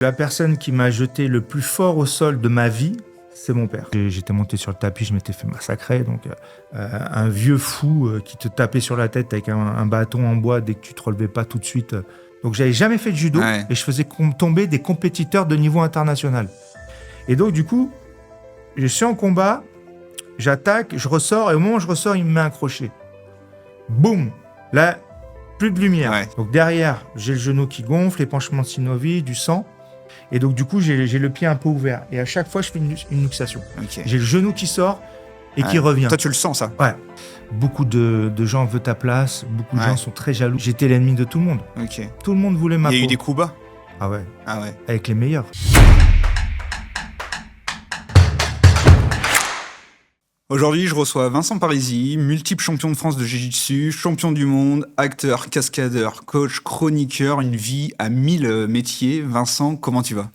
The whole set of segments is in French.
La personne qui m'a jeté le plus fort au sol de ma vie, c'est mon père. J'étais monté sur le tapis, je m'étais fait massacrer. Donc, un vieux fou qui te tapait sur la tête avec un bâton en bois dès que tu te relevais pas tout de suite. Donc, j'avais jamais fait de judo et je faisais tomber des compétiteurs de niveau international. Et donc, du coup, je suis en combat, j'attaque, je ressors et au moment où je ressors, il me met un crochet. Boum! Là, plus de lumière. Ouais. Donc, derrière, j'ai le genou qui gonfle, l'épanchement de synovie, du sang. Et donc, du coup, j'ai le pied un peu ouvert. Et à chaque fois, je fais une luxation. Okay. J'ai le genou qui sort et qui revient. Toi, tu le sens, ça? Ouais. Beaucoup de gens veulent ta place. Beaucoup de gens sont très jaloux. J'étais l'ennemi de tout le monde. Okay. Tout le monde voulait ma peau. Il y a eu des coups bas? Ah ouais. Ah ouais. Avec les meilleurs. Aujourd'hui, je reçois Vincent Parisi, multiple champion de France de Jiu-Jitsu, champion du monde, acteur, cascadeur, coach, chroniqueur, une vie à 1000 métiers. Vincent, comment tu vas?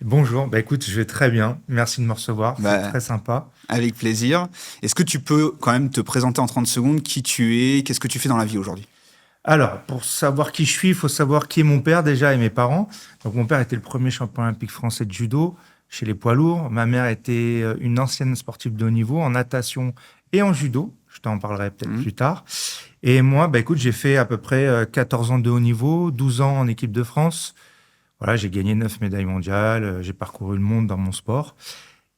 Bonjour, écoute, je vais très bien. Merci de me recevoir, c'est très sympa. Avec plaisir. Est-ce que tu peux quand même te présenter en 30 secondes qui tu es, qu'est-ce que tu fais dans la vie aujourd'hui? Alors, pour savoir qui je suis, il faut savoir qui est mon père déjà et mes parents. Donc, mon père était le premier champion olympique français de judo chez les poids lourds. Ma mère était une ancienne sportive de haut niveau en natation et en judo. Je t'en parlerai peut-être plus tard. Et moi, écoute, j'ai fait à peu près 14 ans de haut niveau, 12 ans en équipe de France. Voilà, j'ai gagné 9 médailles mondiales. J'ai parcouru le monde dans mon sport.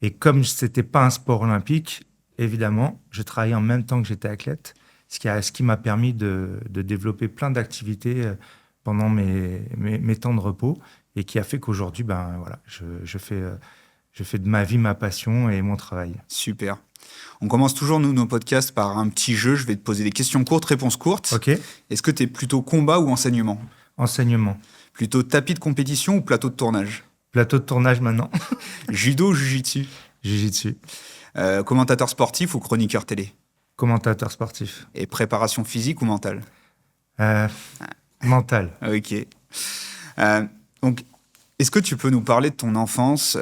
Et comme ce n'était pas un sport olympique, évidemment, je travaillais en même temps que j'étais athlète, ce qui m'a permis de développer plein d'activités pendant mes temps de repos. Et qui a fait qu'aujourd'hui, voilà, je fais de ma vie ma passion et mon travail. Super. On commence toujours, nous, nos podcasts par un petit jeu. Je vais te poser des questions courtes, réponses courtes. Ok. Est-ce que tu es plutôt combat ou enseignement? Enseignement. Plutôt tapis de compétition ou plateau de tournage? Plateau de tournage maintenant. Judo ou jiu-jitsu? Jiu-jitsu. Commentateur sportif ou chroniqueur télé? Commentateur sportif. Et préparation physique ou mentale? Mentale. Ok. Donc, est-ce que tu peux nous parler de ton enfance?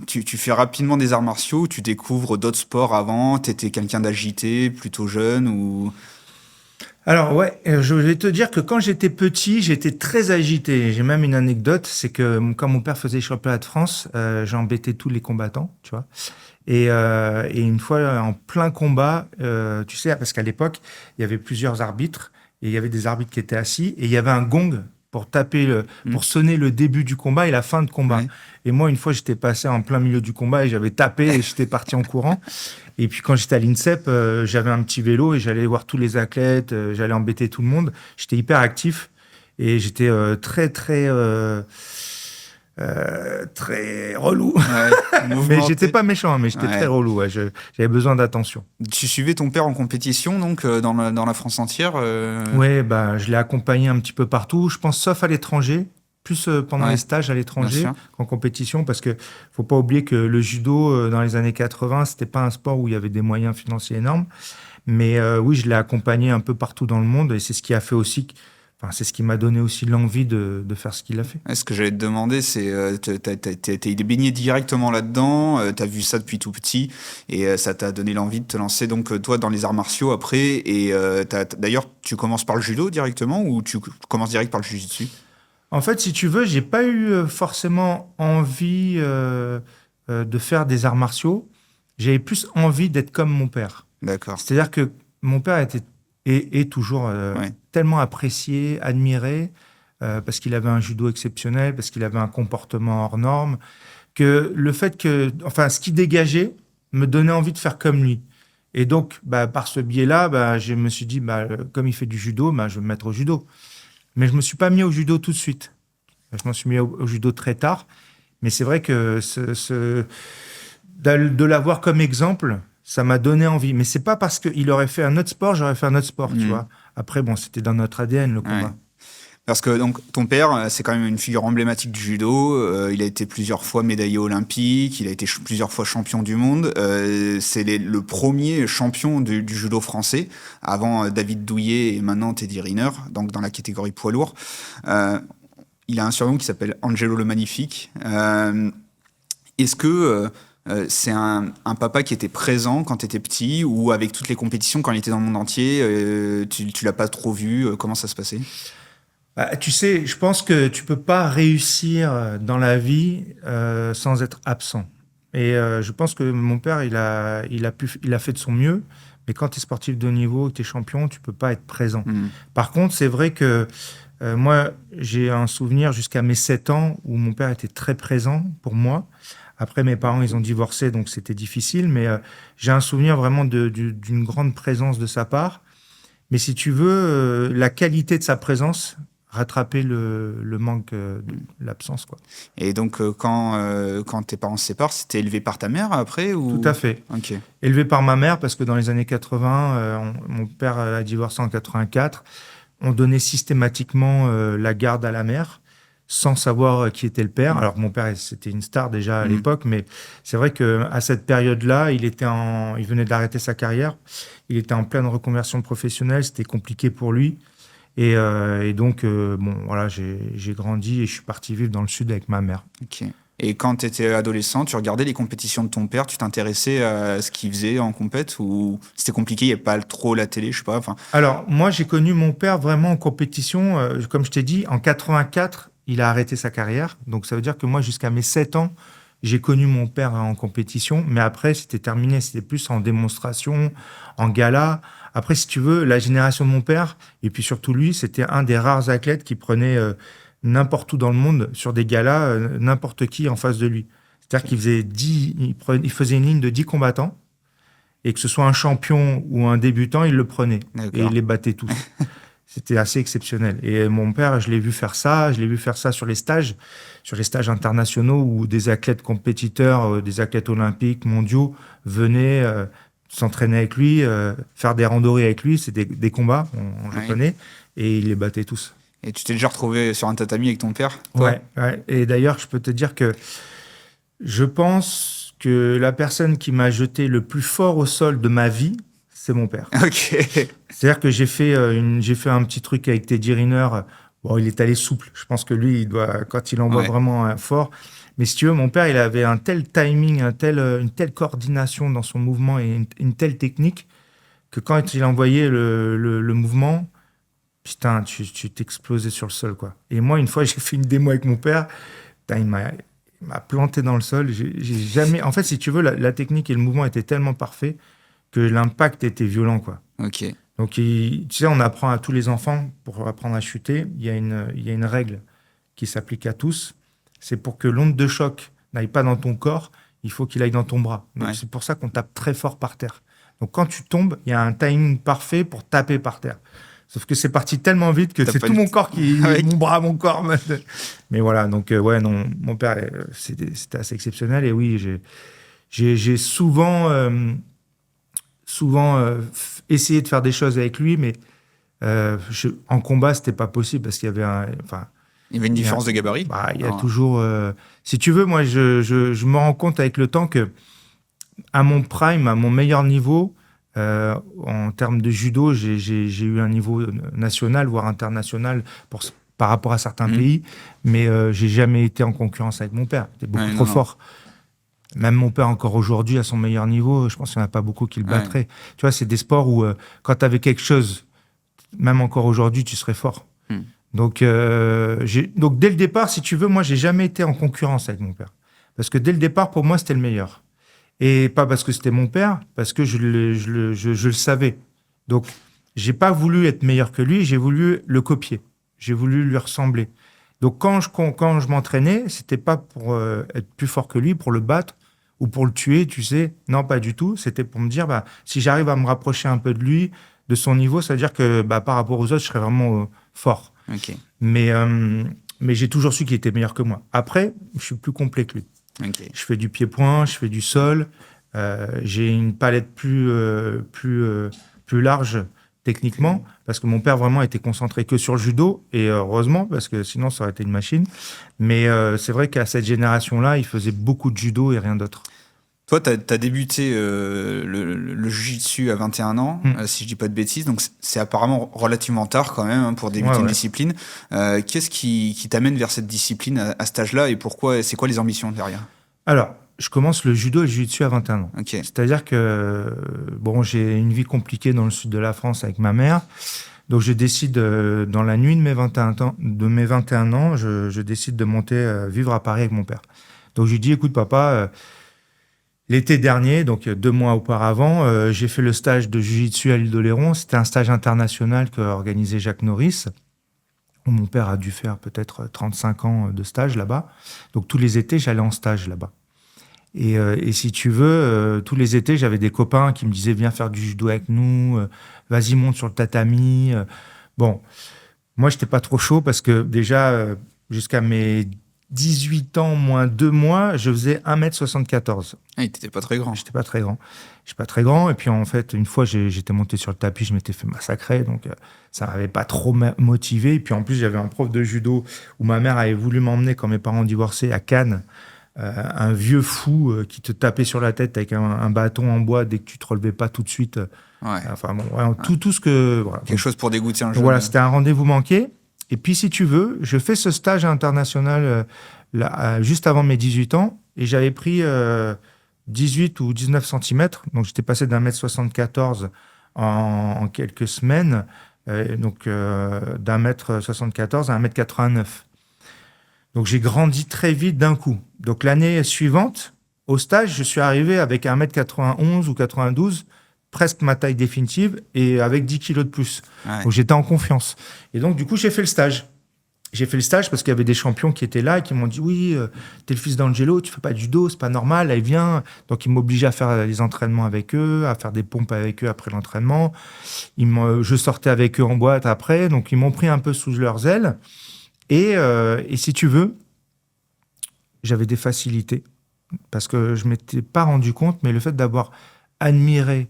Tu fais rapidement des arts martiaux, tu découvres d'autres sports avant? Tu étais quelqu'un d'agité, plutôt jeune ou... Alors ouais, je vais te dire que quand j'étais petit, j'étais très agité. J'ai même une anecdote, c'est que quand mon père faisait les championnats de France, j'embêtais tous les combattants, tu vois. Et une fois, en plein combat, tu sais, parce qu'à l'époque, il y avait plusieurs arbitres, et il y avait des arbitres qui étaient assis, et il y avait un gong pour pour sonner le début du combat et la fin de combat. Ouais. Et moi, une fois, j'étais passé en plein milieu du combat et j'avais tapé et j'étais parti en courant. Et puis, quand j'étais à l'INSEP, j'avais un petit vélo et j'allais voir tous les athlètes, j'allais embêter tout le monde. J'étais hyper actif et j'étais très relou. Ouais, mais j'étais pas méchant, mais j'étais très relou. Ouais. J'avais besoin d'attention. Tu suivais ton père en compétition, donc dans la France entière Oui, je l'ai accompagné un petit peu partout, je pense, sauf à l'étranger, plus pendant les stages à l'étranger qu'en compétition, parce que faut pas oublier que le judo, dans les années 80, c'était pas un sport où il y avait des moyens financiers énormes. Mais oui, je l'ai accompagné un peu partout dans le monde et c'est ce qui a fait aussi... c'est ce qui m'a donné aussi l'envie de faire ce qu'il a fait. Ce que j'allais te demander, c'est t'es baigné directement là-dedans, t'as vu ça depuis tout petit, et ça t'a donné l'envie de te lancer donc toi dans les arts martiaux après. Et d'ailleurs, tu commences par le judo directement ou tu commences direct par le jiu-jitsu? En fait, si tu veux, j'ai pas eu forcément envie de faire des arts martiaux. J'avais plus envie d'être comme mon père. D'accord. C'est-à-dire que mon père est toujours tellement apprécié, admiré, parce qu'il avait un judo exceptionnel, parce qu'il avait un comportement hors norme, que le fait que... ce qu'il dégageait me donnait envie de faire comme lui. Et donc, par ce biais-là, je me suis dit, comme il fait du judo, je vais me mettre au judo. Mais je ne me suis pas mis au judo tout de suite. Je m'en suis mis au judo très tard. Mais c'est vrai que de l'avoir comme exemple... ça m'a donné envie. Mais c'est pas parce qu'il aurait fait un autre sport, j'aurais fait un autre sport, tu vois. Après, c'était dans notre ADN, le combat. Ouais. Parce que donc, ton père, c'est quand même une figure emblématique du judo. Il a été plusieurs fois médaillé olympique. Il a été plusieurs fois champion du monde. C'est le premier champion du judo français, avant David Douillet et maintenant Teddy Riner, donc dans la catégorie poids lourd. Il a un surnom qui s'appelle Angelo le Magnifique. Est-ce que... c'est un papa qui était présent quand tu étais petit ou avec toutes les compétitions quand il était dans le monde entier, tu l'as pas trop vu, comment ça se passait? Bah, tu sais, je pense que tu peux pas réussir dans la vie sans être absent. Et je pense que mon père, il a fait de son mieux. Mais quand tu es sportif de haut niveau, que tu es champion, tu peux pas être présent. Hmm. Par contre, c'est vrai que moi, j'ai un souvenir jusqu'à mes 7 ans où mon père était très présent pour moi. Après, mes parents, ils ont divorcé, donc c'était difficile. Mais j'ai un souvenir vraiment d'une grande présence de sa part. Mais si tu veux, la qualité de sa présence rattraper le manque de l'absence, quoi. Et donc, quand tes parents se séparent, c'était élevé par ta mère après Tout ou... à fait. Ok. Élevé par ma mère, parce que dans les années 80, mon père a divorcé en 84, on donnait systématiquement la garde à la mère, sans savoir qui était le père. Alors mon père, c'était une star déjà à Mm. l'époque, mais c'est vrai que à cette période-là, il venait d'arrêter sa carrière, il était en pleine reconversion professionnelle, c'était compliqué pour lui. Et donc, bon, voilà, j'ai grandi et je suis parti vivre dans le sud avec ma mère. Ok. Et quand tu étais adolescent, tu regardais les compétitions de ton père, tu t'intéressais à ce qu'il faisait en compète ou c'était compliqué, il n'y avait pas trop la télé, je sais pas. Enfin, Alors, moi, j'ai connu mon père vraiment en compétition. Comme je t'ai dit, en 84, il a arrêté sa carrière. Donc, ça veut dire que moi, jusqu'à mes 7 ans, j'ai connu mon père en compétition. Mais après, c'était terminé. C'était plus en démonstration, en gala. Après, si tu veux, la génération de mon père, et puis surtout lui, c'était un des rares athlètes qui prenait n'importe où dans le monde, sur des galas, n'importe qui en face de lui. C'est-à-dire qu'il faisait il faisait une ligne de 10 combattants. Et que ce soit un champion ou un débutant, il le prenait. Et d'accord. il les battait tous. C'était assez exceptionnel. Et mon père, je l'ai vu faire ça. Je l'ai vu faire ça sur les stages internationaux où des athlètes compétiteurs, des athlètes olympiques, mondiaux venaient s'entraîner avec lui, faire des randonnées avec lui. C'est des combats, on les Ouais. connaît. Et il les battait tous. Et tu t'es déjà retrouvé sur un tatami avec ton père, toi? Ouais, ouais. Et d'ailleurs, je peux te dire que je pense que la personne qui m'a jeté le plus fort au sol de ma vie, c'est mon père. Ok. C'est-à-dire que j'ai fait un petit truc avec Teddy Riner. Bon, il est allé souple. Je pense que lui, quand il envoie Ouais. vraiment fort. Mais si tu veux, mon père, il avait un tel timing, une telle coordination dans son mouvement et une telle technique que quand il envoyait le mouvement, putain, tu t'explosais sur le sol, quoi. Et moi, une fois, j'ai fait une démo avec mon père. Putain, il m'a planté dans le sol. J'ai jamais. En fait, si tu veux, la technique et le mouvement étaient tellement parfaits que l'impact était violent, quoi. Ok. Donc, tu sais, on apprend à tous les enfants, pour apprendre à chuter, il y a une règle qui s'applique à tous. C'est pour que l'onde de choc n'aille pas dans ton corps, il faut qu'il aille dans ton bras. Donc, Ouais. c'est pour ça qu'on tape très fort par terre. Donc, quand tu tombes, il y a un timing parfait pour taper par terre. Sauf que c'est parti tellement vite que T'as c'est pas tout eu- mon corps qui... Ouais. Mon bras, mon corps. Mais voilà, donc, ouais, non, mon père, c'était assez exceptionnel. Et oui, j'ai souvent essayé de faire des choses avec lui, mais en combat, c'était pas possible parce qu'il y avait enfin, Il y avait une il y a, différence de gabarit? il y a Non. toujours. Si tu veux, moi, je me rends compte avec le temps que à mon prime, à mon meilleur niveau, en termes de judo, j'ai eu un niveau national, voire international par rapport à certains Mhm. pays, mais j'ai jamais été en concurrence avec mon père. Il était beaucoup Ouais, trop non. fort. Même mon père, encore aujourd'hui, à son meilleur niveau, je pense qu'il n'y en a pas beaucoup qui le Ouais. battraient. Tu vois, c'est des sports où, quand tu avais quelque chose, même encore aujourd'hui, tu serais fort. Hmm. Donc, dès le départ, si tu veux, moi, j'ai jamais été en concurrence avec mon père. Parce que dès le départ, pour moi, c'était le meilleur. Et pas parce que c'était mon père, parce que je le savais. Donc, j'ai pas voulu être meilleur que lui, j'ai voulu le copier. J'ai voulu lui ressembler. Donc, quand je m'entraînais, c'était pas pour être plus fort que lui, pour le battre ou pour le tuer, tu sais. Non, pas du tout. C'était pour me dire, bah, si j'arrive à me rapprocher un peu de lui, de son niveau, ça veut dire que bah, par rapport aux autres, je serais vraiment fort. Ok. Mais j'ai toujours su qu'il était meilleur que moi. Après, je suis plus complet que lui. Ok. Je fais du pied-point, je fais du sol. J'ai une palette plus large techniquement, parce que mon père vraiment était concentré que sur le judo, et heureusement, parce que sinon ça aurait été une machine. Mais c'est vrai qu'à cette génération-là, il faisait beaucoup de judo et rien d'autre. Toi, tu as débuté le jiu-jitsu à 21 ans, si je dis pas de bêtises, donc c'est apparemment relativement tard quand même pour débuter une discipline. Qu'est-ce qui t'amène vers cette discipline à cet âge-là et pourquoi, c'est quoi les ambitions derrière? Alors, je commence le judo et le jiu-jitsu à 21 ans. Okay. C'est-à-dire que bon, j'ai une vie compliquée dans le sud de la France avec ma mère. Donc, je décide, dans la nuit de mes 21 ans, je décide de monter vivre à Paris avec mon père. Donc, je lui dis, écoute, papa, l'été dernier, donc 2 mois auparavant, j'ai fait le stage de Jiu-Jitsu à l'île d'Oléron. C'était un stage international qu'a organisé Jacques Norris. Mon père a dû faire peut-être 35 ans de stage là-bas. Donc, tous les étés, j'allais en stage là-bas. Et si tu veux, tous les étés, j'avais des copains qui me disaient, viens faire du judo avec nous, vas-y, monte sur le tatami. Bon, moi, j'étais pas trop chaud parce que déjà, jusqu'à mes 18 ans, moins 2 mois, je faisais 1m74. Ah, t'étais pas très grand. J'étais pas très grand. J'étais pas très grand. Et puis, en fait, une fois, j'étais monté sur le tapis, je m'étais fait massacrer. Donc, ça m'avait pas trop motivé. Et puis, en plus, j'avais un prof de judo où ma mère avait voulu m'emmener quand mes parents divorçaient à Cannes. Un vieux fou qui te tapait sur la tête avec un bâton en bois dès que tu te relevais pas tout de suite. Enfin, bon, ouais, tout ce que... Voilà. Quelque chose pour dégoûter un jeune. Voilà, c'était un rendez-vous manqué. Et puis, si tu veux, je fais ce stage international juste avant mes 18 ans et j'avais pris 18 ou 19 centimètres. Donc, j'étais passé d'1m74 en quelques semaines. Donc, d'1m74 à 1m89. Donc, j'ai grandi très vite d'un coup. Donc, l'année suivante, au stage, je suis arrivé avec 1m91 ou 92, presque ma taille définitive, et avec 10 kilos de plus. Ouais. Donc, j'étais en confiance. Et donc, du coup, j'ai fait le stage. J'ai fait le stage parce qu'il y avait des champions qui étaient là et qui m'ont dit « Oui, t'es le fils d'Angelo, tu fais pas de judo, c'est pas normal, allez, viens. » Donc, ils m'obligeaient à faire les entraînements avec eux, à faire des pompes avec eux après l'entraînement. Je sortais avec eux en boîte après. Donc, ils m'ont pris un peu sous leurs ailes. Et si tu veux, j'avais des facilités parce que je ne m'étais pas rendu compte, mais le fait d'avoir admiré,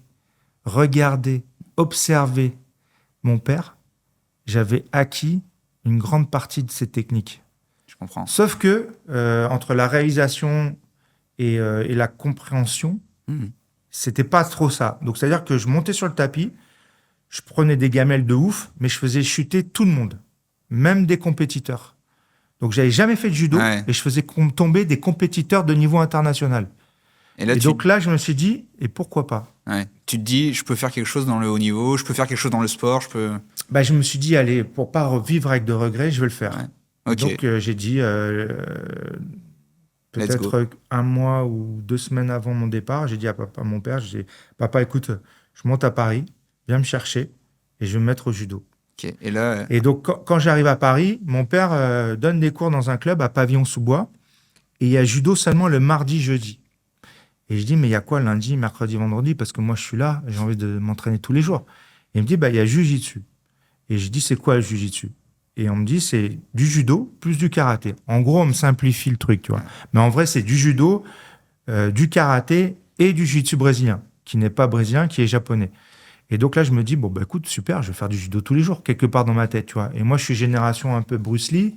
regardé, observé mon père, j'avais acquis une grande partie de ses techniques. Je comprends. Sauf que entre la réalisation et la compréhension, c'était pas trop ça. Donc, c'est-à-dire que je montais sur le tapis, je prenais des gamelles de ouf, mais je faisais chuter tout le monde. Même des compétiteurs. Donc, j'avais jamais fait de judo et je faisais tomber des compétiteurs de niveau international. Et donc là, je me suis dit, et pourquoi pas ? Tu te dis, je peux faire quelque chose dans le haut niveau, je peux faire quelque chose dans le sport, je me suis dit, allez, pour pas revivre avec de regrets, je vais le faire. Okay. Donc, j'ai dit, peut-être 1 mois ou 2 semaines avant mon départ, j'ai dit à mon père, j'ai dit, papa, écoute, je monte à Paris, viens me chercher et je vais me mettre au judo. Okay. Et donc, quand j'arrive à Paris, mon père donne des cours dans un club à Pavillon-sous-Bois et il y a judo seulement le mardi, jeudi. Et je dis, mais il y a quoi lundi, mercredi, vendredi ? Parce que moi, je suis là, j'ai envie de m'entraîner tous les jours. Et il me dit, il y a Jiu-Jitsu. Et je dis, c'est quoi le Jiu-Jitsu ? Et on me dit, c'est du judo plus du karaté. En gros, on me simplifie le truc, tu vois. Mais en vrai, c'est du judo, du karaté et du Jiu-Jitsu brésilien, qui n'est pas brésilien, qui est japonais. Et donc là, je me dis, écoute, super, je vais faire du judo tous les jours, quelque part dans ma tête, tu vois. Et moi, je suis génération un peu Bruce Lee,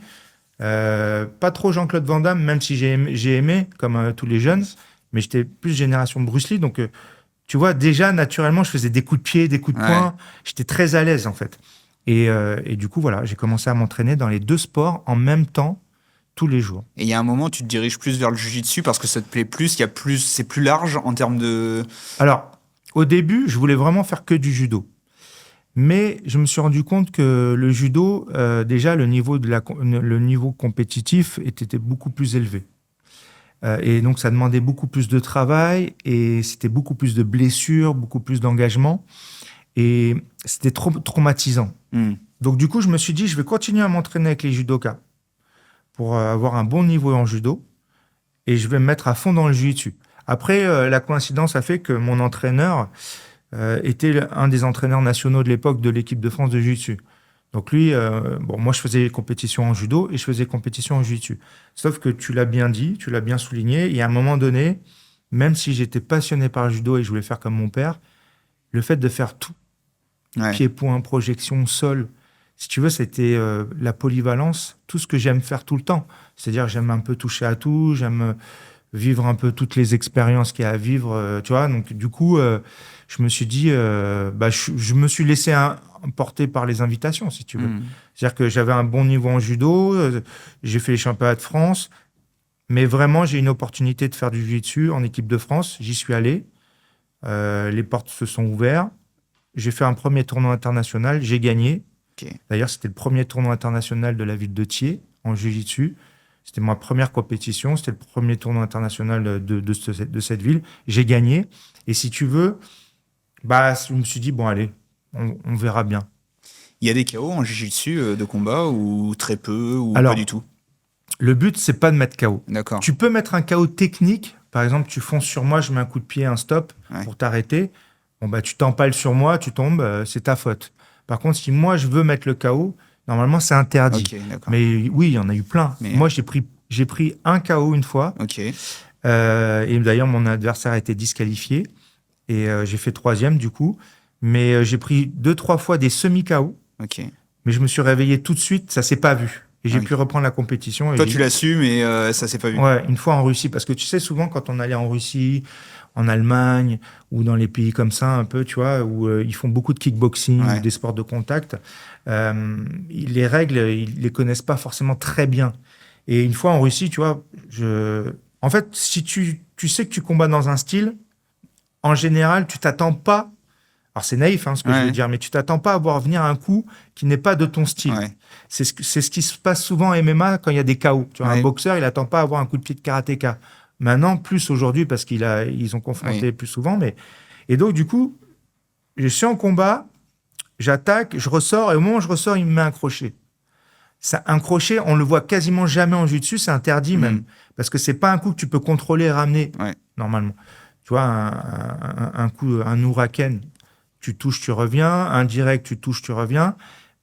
pas trop Jean-Claude Van Damme, même si j'ai aimé, comme tous les jeunes, mais j'étais plus génération Bruce Lee. Donc, tu vois, déjà, naturellement, je faisais des coups de pied, des coups de poing. J'étais très à l'aise, en fait. Et du coup, voilà, j'ai commencé à m'entraîner dans les 2 sports en même temps, tous les jours. Et il y a un moment, tu te diriges plus vers le jiu-jitsu parce que ça te plaît plus, c'est plus large en termes de... Alors, au début, je voulais vraiment faire que du judo. Mais je me suis rendu compte que le judo, déjà, le niveau compétitif était beaucoup plus élevé. Et donc, ça demandait beaucoup plus de travail et c'était beaucoup plus de blessures, beaucoup plus d'engagement. Et c'était trop traumatisant. Donc, du coup, je me suis dit, je vais continuer à m'entraîner avec les judokas pour avoir un bon niveau en judo et je vais me mettre à fond dans le jiu-jitsu. Après, la coïncidence a fait que mon entraîneur était un des entraîneurs nationaux de l'époque de l'équipe de France de jiu-jitsu. Donc lui, moi je faisais compétition en judo et je faisais compétition en jiu-jitsu. Sauf que tu l'as bien dit, tu l'as bien souligné, et à un moment donné, même si j'étais passionné par le judo et je voulais faire comme mon père, le fait de faire tout, pied-point, projection, sol, si tu veux, c'était la polyvalence, tout ce que j'aime faire tout le temps. C'est-à-dire j'aime un peu toucher à tout, j'aime... vivre un peu toutes les expériences qu'il y a à vivre, tu vois. Donc, du coup, je me suis dit, je me suis laissé emporter par les invitations, si tu veux. C'est-à-dire que j'avais un bon niveau en judo, j'ai fait les championnats de France, mais vraiment, j'ai une opportunité de faire du jiu-jitsu en équipe de France. J'y suis allé, les portes se sont ouvertes, j'ai fait un premier tournoi international, j'ai gagné, Ok. D'ailleurs, c'était le premier tournoi international de la ville de Thiers, en Jiu-Jitsu. C'était ma première compétition. C'était le premier tournoi international de cette ville. J'ai gagné. Et si tu veux, bah, je me suis dit, bon, allez, on verra bien. Il y a des KO en jiu-jitsu de combat ou très peu ou pas Alors, du tout? le but, c'est pas de mettre KO. D'accord. Tu peux mettre un KO technique. Par exemple, tu fonces sur moi, je mets un coup de pied, un stop Ouais. pour t'arrêter. Bon, bah, tu t'empales sur moi, tu tombes, c'est ta faute. Par contre, si moi, je veux mettre le KO, normalement, c'est interdit. Ok, d'accord. Mais oui, il y en a eu plein. Mais- Moi, j'ai pris un KO une fois. Ok. Et d'ailleurs, mon adversaire a été disqualifié. Et j'ai fait troisième, du coup. Mais j'ai pris 2-3 fois des semi-KO. Ok. Mais je me suis réveillé tout de suite, ça s'est pas vu. Et j'ai Oui. pu reprendre la compétition. Et Toi, tu l'as su, mais ça s'est pas vu. Ouais, une fois en Russie. Parce que tu sais, souvent, quand on allait en Russie, en Allemagne, ou dans les pays comme ça, un peu, tu vois, où ils font beaucoup de kickboxing, Ouais. ou des sports de contact, les règles, ils les connaissent pas forcément très bien. Et une fois en Russie, tu vois, en fait, si tu sais que tu combats dans un style, en général, tu t'attends pas. Alors c'est naïf, hein, ce que je Ouais. veux dire, mais tu t'attends pas à voir venir un coup qui n'est pas de ton style. Ouais. C'est ce qui se passe souvent en MMA quand il y a des KO. Tu vois, Ouais. un boxeur, il attend pas à avoir un coup de pied de karatéka. Maintenant, plus aujourd'hui, parce ils ont confronté Oui. plus souvent. Et donc, du coup, je suis en combat, j'attaque, je ressors, et au moment où je ressors, il me met un crochet. Un crochet, on le voit quasiment jamais en jiu-jitsu, c'est interdit même. Parce que c'est pas un coup que tu peux contrôler et ramener, Ouais. normalement. Tu vois, un coup, un Uraken, tu touches, tu reviens. Un direct, tu touches, tu reviens.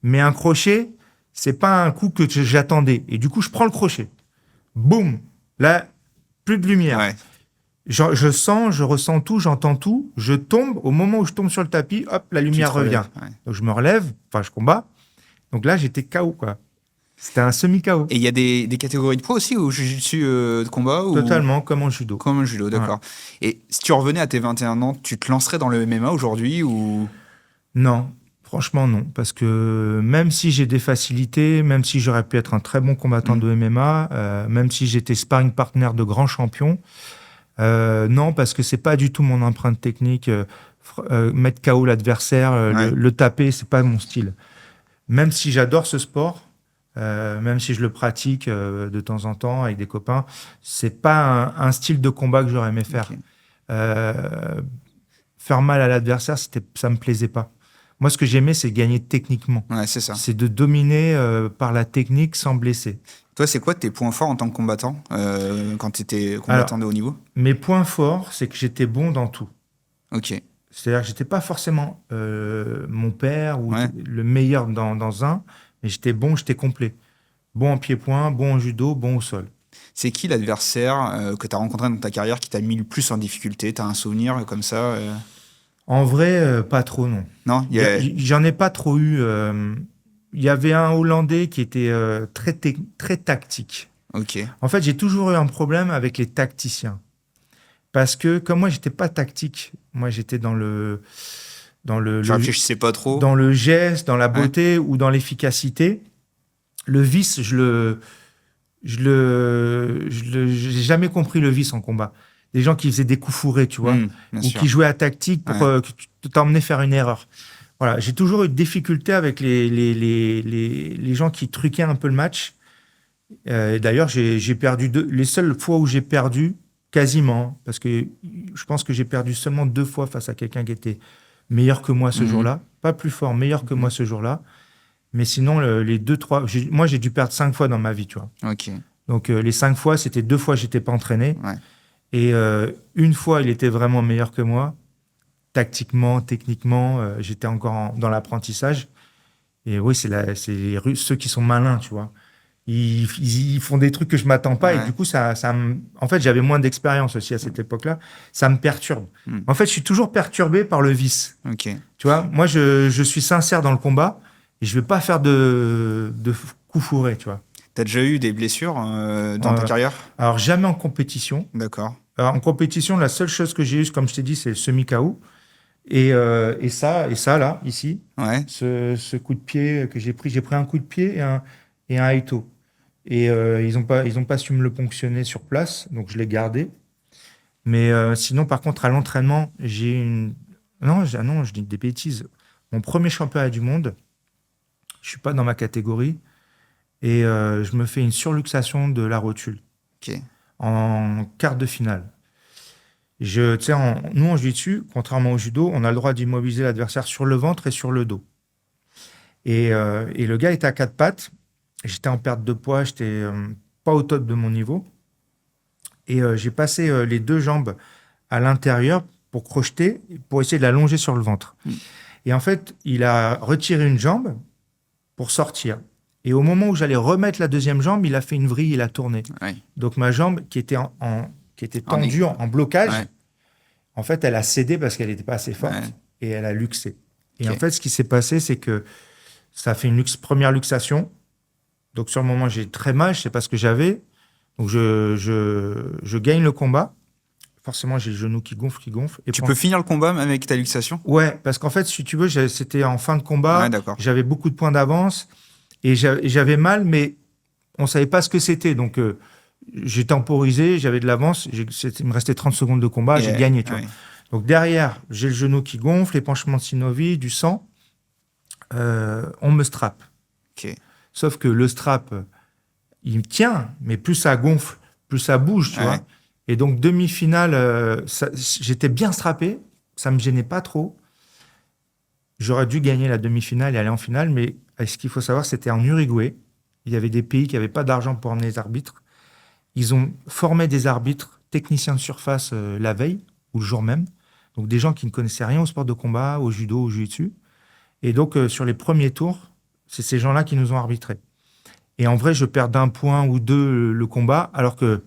Mais un crochet, c'est pas un coup que j'attendais. Et du coup, je prends le crochet. Boum. Là, plus de lumière. Ouais. Je sens, je ressens tout, j'entends tout. Je tombe. Au moment où je tombe sur le tapis, hop, la Tu lumière te relèves. revient. Ouais. Donc, je me relève. Enfin, je combats. Donc là, j'étais KO, quoi. C'était un semi-KO. Et il y a des catégories de poids aussi au jiu-jitsu de combat ou... Totalement, comme en judo. Comme un judo, d'accord. Et si tu revenais à tes 21 ans, tu te lancerais dans le MMA aujourd'hui ou... Non, franchement non, parce que même si j'ai des facilités, même si j'aurais pu être un très bon combattant de MMA, même si j'étais sparring partner de grands champions, non, parce que c'est pas du tout mon empreinte technique. Mettre KO l'adversaire, Ouais. le taper, c'est pas mon style. Même si j'adore ce sport, même si je le pratique de temps en temps avec des copains, c'est pas un style de combat que j'aurais aimé faire. Ok. Faire mal à l'adversaire, ça me plaisait pas. Moi, ce que j'aimais, c'est gagner techniquement. Ouais, c'est ça. C'est de dominer par la technique sans blesser. Toi, c'est quoi tes points forts en tant que combattant quand tu étais combattant de haut niveau? Mes points forts, c'est que j'étais bon dans tout. Ok. C'est-à-dire que j'étais pas forcément mon père ou Ouais. le meilleur dans un, mais j'étais bon, j'étais complet. Bon en pied-point, bon en judo, bon au sol. C'est qui l'adversaire que tu as rencontré dans ta carrière qui t'a mis le plus en difficulté? Tu as un souvenir comme ça En vrai, pas trop, non. Non, il y a- J'en ai pas trop eu. Il y avait un Hollandais qui était très tactique. Ok. En fait, j'ai toujours eu un problème avec les tacticiens. Parce que comme moi, j'étais pas tactique. Moi, j'étais dans Je réfléchissais pas trop. dans le geste, dans la beauté ou dans l'efficacité. Le vice, j'ai jamais compris le vice en combat. Des gens qui faisaient des coups fourrés, tu vois, Bien ou sûr. qui jouaient à tactique pour t'emmener faire une erreur. Voilà, j'ai toujours eu de difficultés avec les gens qui truquaient un peu le match. D'ailleurs, j'ai perdu les seules fois où j'ai perdu, quasiment, parce que je pense que j'ai perdu seulement 2 fois face à quelqu'un qui était meilleur que moi ce jour-là. Pas plus fort, meilleur que moi ce jour-là. Mais sinon, les 2-3... Moi, j'ai dû perdre 5 fois dans ma vie, tu vois. Ok. Donc, les 5 fois, c'était 2 fois, j'étais pas entraîné. Ouais. Et une fois, il était vraiment meilleur que moi. Tactiquement, techniquement, j'étais encore dans l'apprentissage. Et oui, c'est les Russes, ceux qui sont malins, tu vois. Ils font des trucs que je m'attends pas. Ouais. Et du coup, en fait, j'avais moins d'expérience aussi à cette époque-là. Ça me perturbe. En fait, je suis toujours perturbé par le vice. Ok. Tu vois, moi, je suis sincère dans le combat et je vais pas faire de coups fourrés, tu vois. T'as déjà eu des blessures dans ta carrière? Alors, jamais en compétition. D'accord. Alors, en compétition, la seule chose que j'ai eue, comme je t'ai dit, c'est le semi-KO. Et ça, là, ici, Ouais. ce coup de pied que j'ai pris un coup de pied et un Aito. Et ils ont pas su me le ponctionner sur place, donc je l'ai gardé. Mais sinon, par contre, à l'entraînement, j'ai une... Non, je dis des bêtises. Mon premier championnat du monde, Je suis pas dans ma catégorie. Et je me fais une surluxation de la rotule Ok. en quart de finale. Tu sais, nous, en jiu-jitsu, contrairement au judo, on a le droit d'immobiliser l'adversaire sur le ventre et sur le dos. Et le gars était à quatre pattes. J'étais en perte de poids, j'étais pas au top de mon niveau. Et j'ai passé les deux jambes à l'intérieur pour crocheter, pour essayer de la longer sur le ventre. Et en fait, il a retiré une jambe pour sortir. Et au moment où j'allais remettre la deuxième jambe, il a fait une vrille, il a tourné. Ouais. Donc ma jambe, qui était tendue en blocage, Ouais. en fait, elle a cédé parce qu'elle n'était pas assez forte et elle a luxé. Et Ok. en fait, ce qui s'est passé, c'est que ça a fait une première luxation. Donc sur le moment, j'ai très mal, je ne sais pas ce que j'avais. Donc je gagne le combat. Forcément, j'ai le genou qui gonfle. Et Tu peux finir le combat même avec ta luxation? Ouais, parce qu'en fait, si tu veux, c'était en fin de combat. Ouais, d'accord. J'avais beaucoup de points d'avance et j'avais mal, mais on savait pas ce que c'était. Donc, j'ai temporisé, j'avais de l'avance. Il me restait 30 secondes de combat, j'ai gagné, tu vois. Donc, derrière, j'ai le genou qui gonfle, l'épanchement de synovie, du sang. On me strappe. Ok. Sauf que le strap, il tient, mais plus ça gonfle, plus ça bouge, tu vois. Et donc, demi-finale, j'étais bien strappé, ça me gênait pas trop. J'aurais dû gagner la demi-finale et aller en finale, mais ce qu'il faut savoir, c'était en Uruguay. Il y avait des pays qui n'avaient pas d'argent pour emmener les arbitres. Ils ont formé des arbitres, techniciens de surface la veille ou le jour même. Donc, des gens qui ne connaissaient rien au sport de combat, au judo, au jiu-jitsu. Et donc, sur les premiers tours, c'est ces gens-là qui nous ont arbitrés. Et en vrai, je perds d'1 point ou 2 le combat, alors que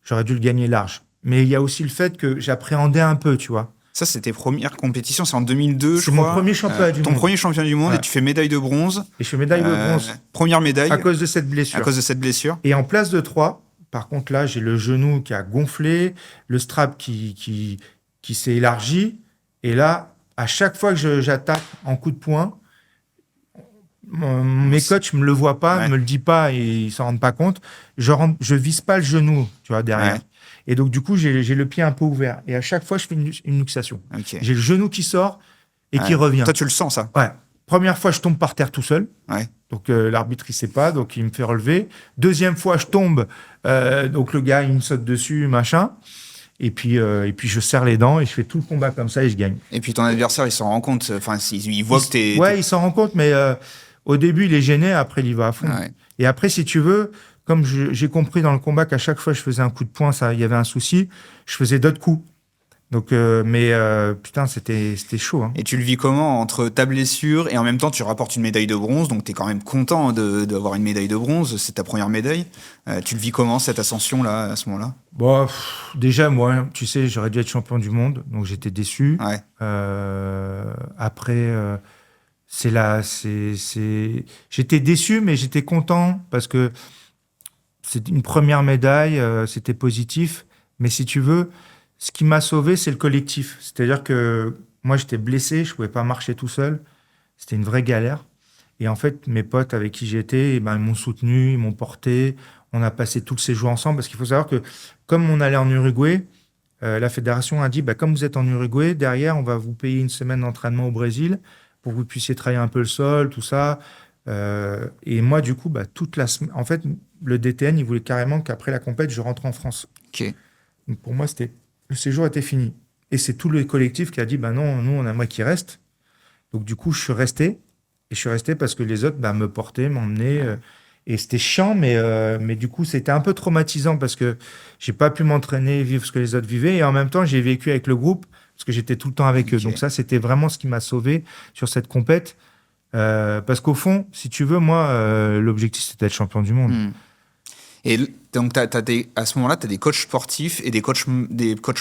j'aurais dû le gagner large. Mais il y a aussi le fait que j'appréhendais un peu, tu vois. Ça, c'est tes premières compétitions, c'est en 2002, je crois. C'est mon premier championnat du monde. Ton premier championnat du monde, et tu fais médaille de bronze. Et je fais médaille de bronze. Première médaille. À cause de cette blessure. À cause de cette blessure. Et en place de 3, par contre, là, j'ai le genou qui a gonflé, le strap qui s'est élargi. Et là, à chaque fois que j'attaque en coup de poing, mes coachs me le voient pas, me le disent pas et ils s'en rendent pas compte. Je vise pas le genou, tu vois, derrière. Et donc, du coup, j'ai le pied un peu ouvert. Et à chaque fois, je fais une luxation. Okay. J'ai le genou qui sort et qui revient. Toi, tu le sens, ça? Ouais. Première fois, je tombe par terre tout seul. Donc, l'arbitre, il sait pas. Donc, il me fait relever. Deuxième fois, je tombe. Donc, le gars, il me saute dessus, machin. Et puis, je serre les dents et je fais tout le combat comme ça et je gagne. Et puis, ton adversaire, il s'en rend compte. Enfin, il voit que t'es... Ouais, il s'en rend compte, mais au début, il est gêné. Après, il y va à fond. Et après, si tu veux... Comme j'ai compris dans le combat qu'à chaque fois je faisais un coup de poing, il y avait un souci, je faisais d'autres coups. Donc, putain, c'était chaud. Hein. Et tu le vis comment entre ta blessure et en même temps tu rapportes une médaille de bronze, donc tu es quand même content d'avoir une médaille de bronze, c'est ta première médaille. Tu le vis comment cette ascension-là, à ce moment-là? Bon, déjà, moi, tu sais, j'aurais dû être champion du monde, donc j'étais déçu. Après, j'étais déçu, mais j'étais content parce que c'est une première médaille, c'était positif. Mais si tu veux, ce qui m'a sauvé, c'est le collectif. C'est-à-dire que moi, j'étais blessé, je ne pouvais pas marcher tout seul. C'était une vraie galère. Et en fait, mes potes avec qui j'étais, ils m'ont soutenu, ils m'ont porté. On a passé tout le séjour ensemble. Parce qu'il faut savoir que, comme on allait en Uruguay, la fédération a dit, comme vous êtes en Uruguay, derrière, on va vous payer une semaine d'entraînement au Brésil pour que vous puissiez travailler un peu le sol, tout ça. Et moi, du coup, toute la semaine... En fait, le DTN, il voulait carrément qu'après la compète, je rentre en France. Donc pour moi, le séjour était fini. Et c'est tout le collectif qui a dit, non, nous, on aimerait qu'il reste. Donc du coup, je suis resté. Et je suis resté parce que les autres me portaient, m'emmenaient. Et c'était chiant, mais du coup, c'était un peu traumatisant parce que j'ai pas pu m'entraîner, vivre ce que les autres vivaient. Et en même temps, j'ai vécu avec le groupe parce que j'étais tout le temps avec eux. Donc ça, c'était vraiment ce qui m'a sauvé sur cette compète. Parce qu'au fond, si tu veux, moi, l'objectif, c'était d'être champion du monde. Et donc, à ce moment-là, tu as des coachs sportifs et des coachs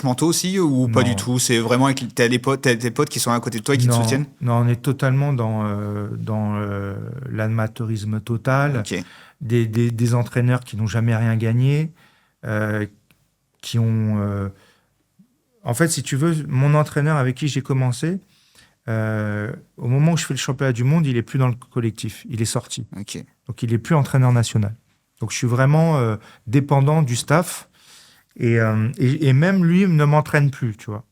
mentaux aussi, ou pas du tout? C'est vraiment t'as des potes qui sont à côté de toi et qui te soutiennent? Non, on est totalement dans l'amateurisme total. Des entraîneurs qui n'ont jamais rien gagné, qui ont... En fait, si tu veux, mon entraîneur avec qui j'ai commencé, au moment où je fais le championnat du monde, il est plus dans le collectif. Il est sorti. Donc, il est plus entraîneur national. Donc, je suis vraiment dépendant du staff. Et même lui ne m'entraîne plus, tu vois.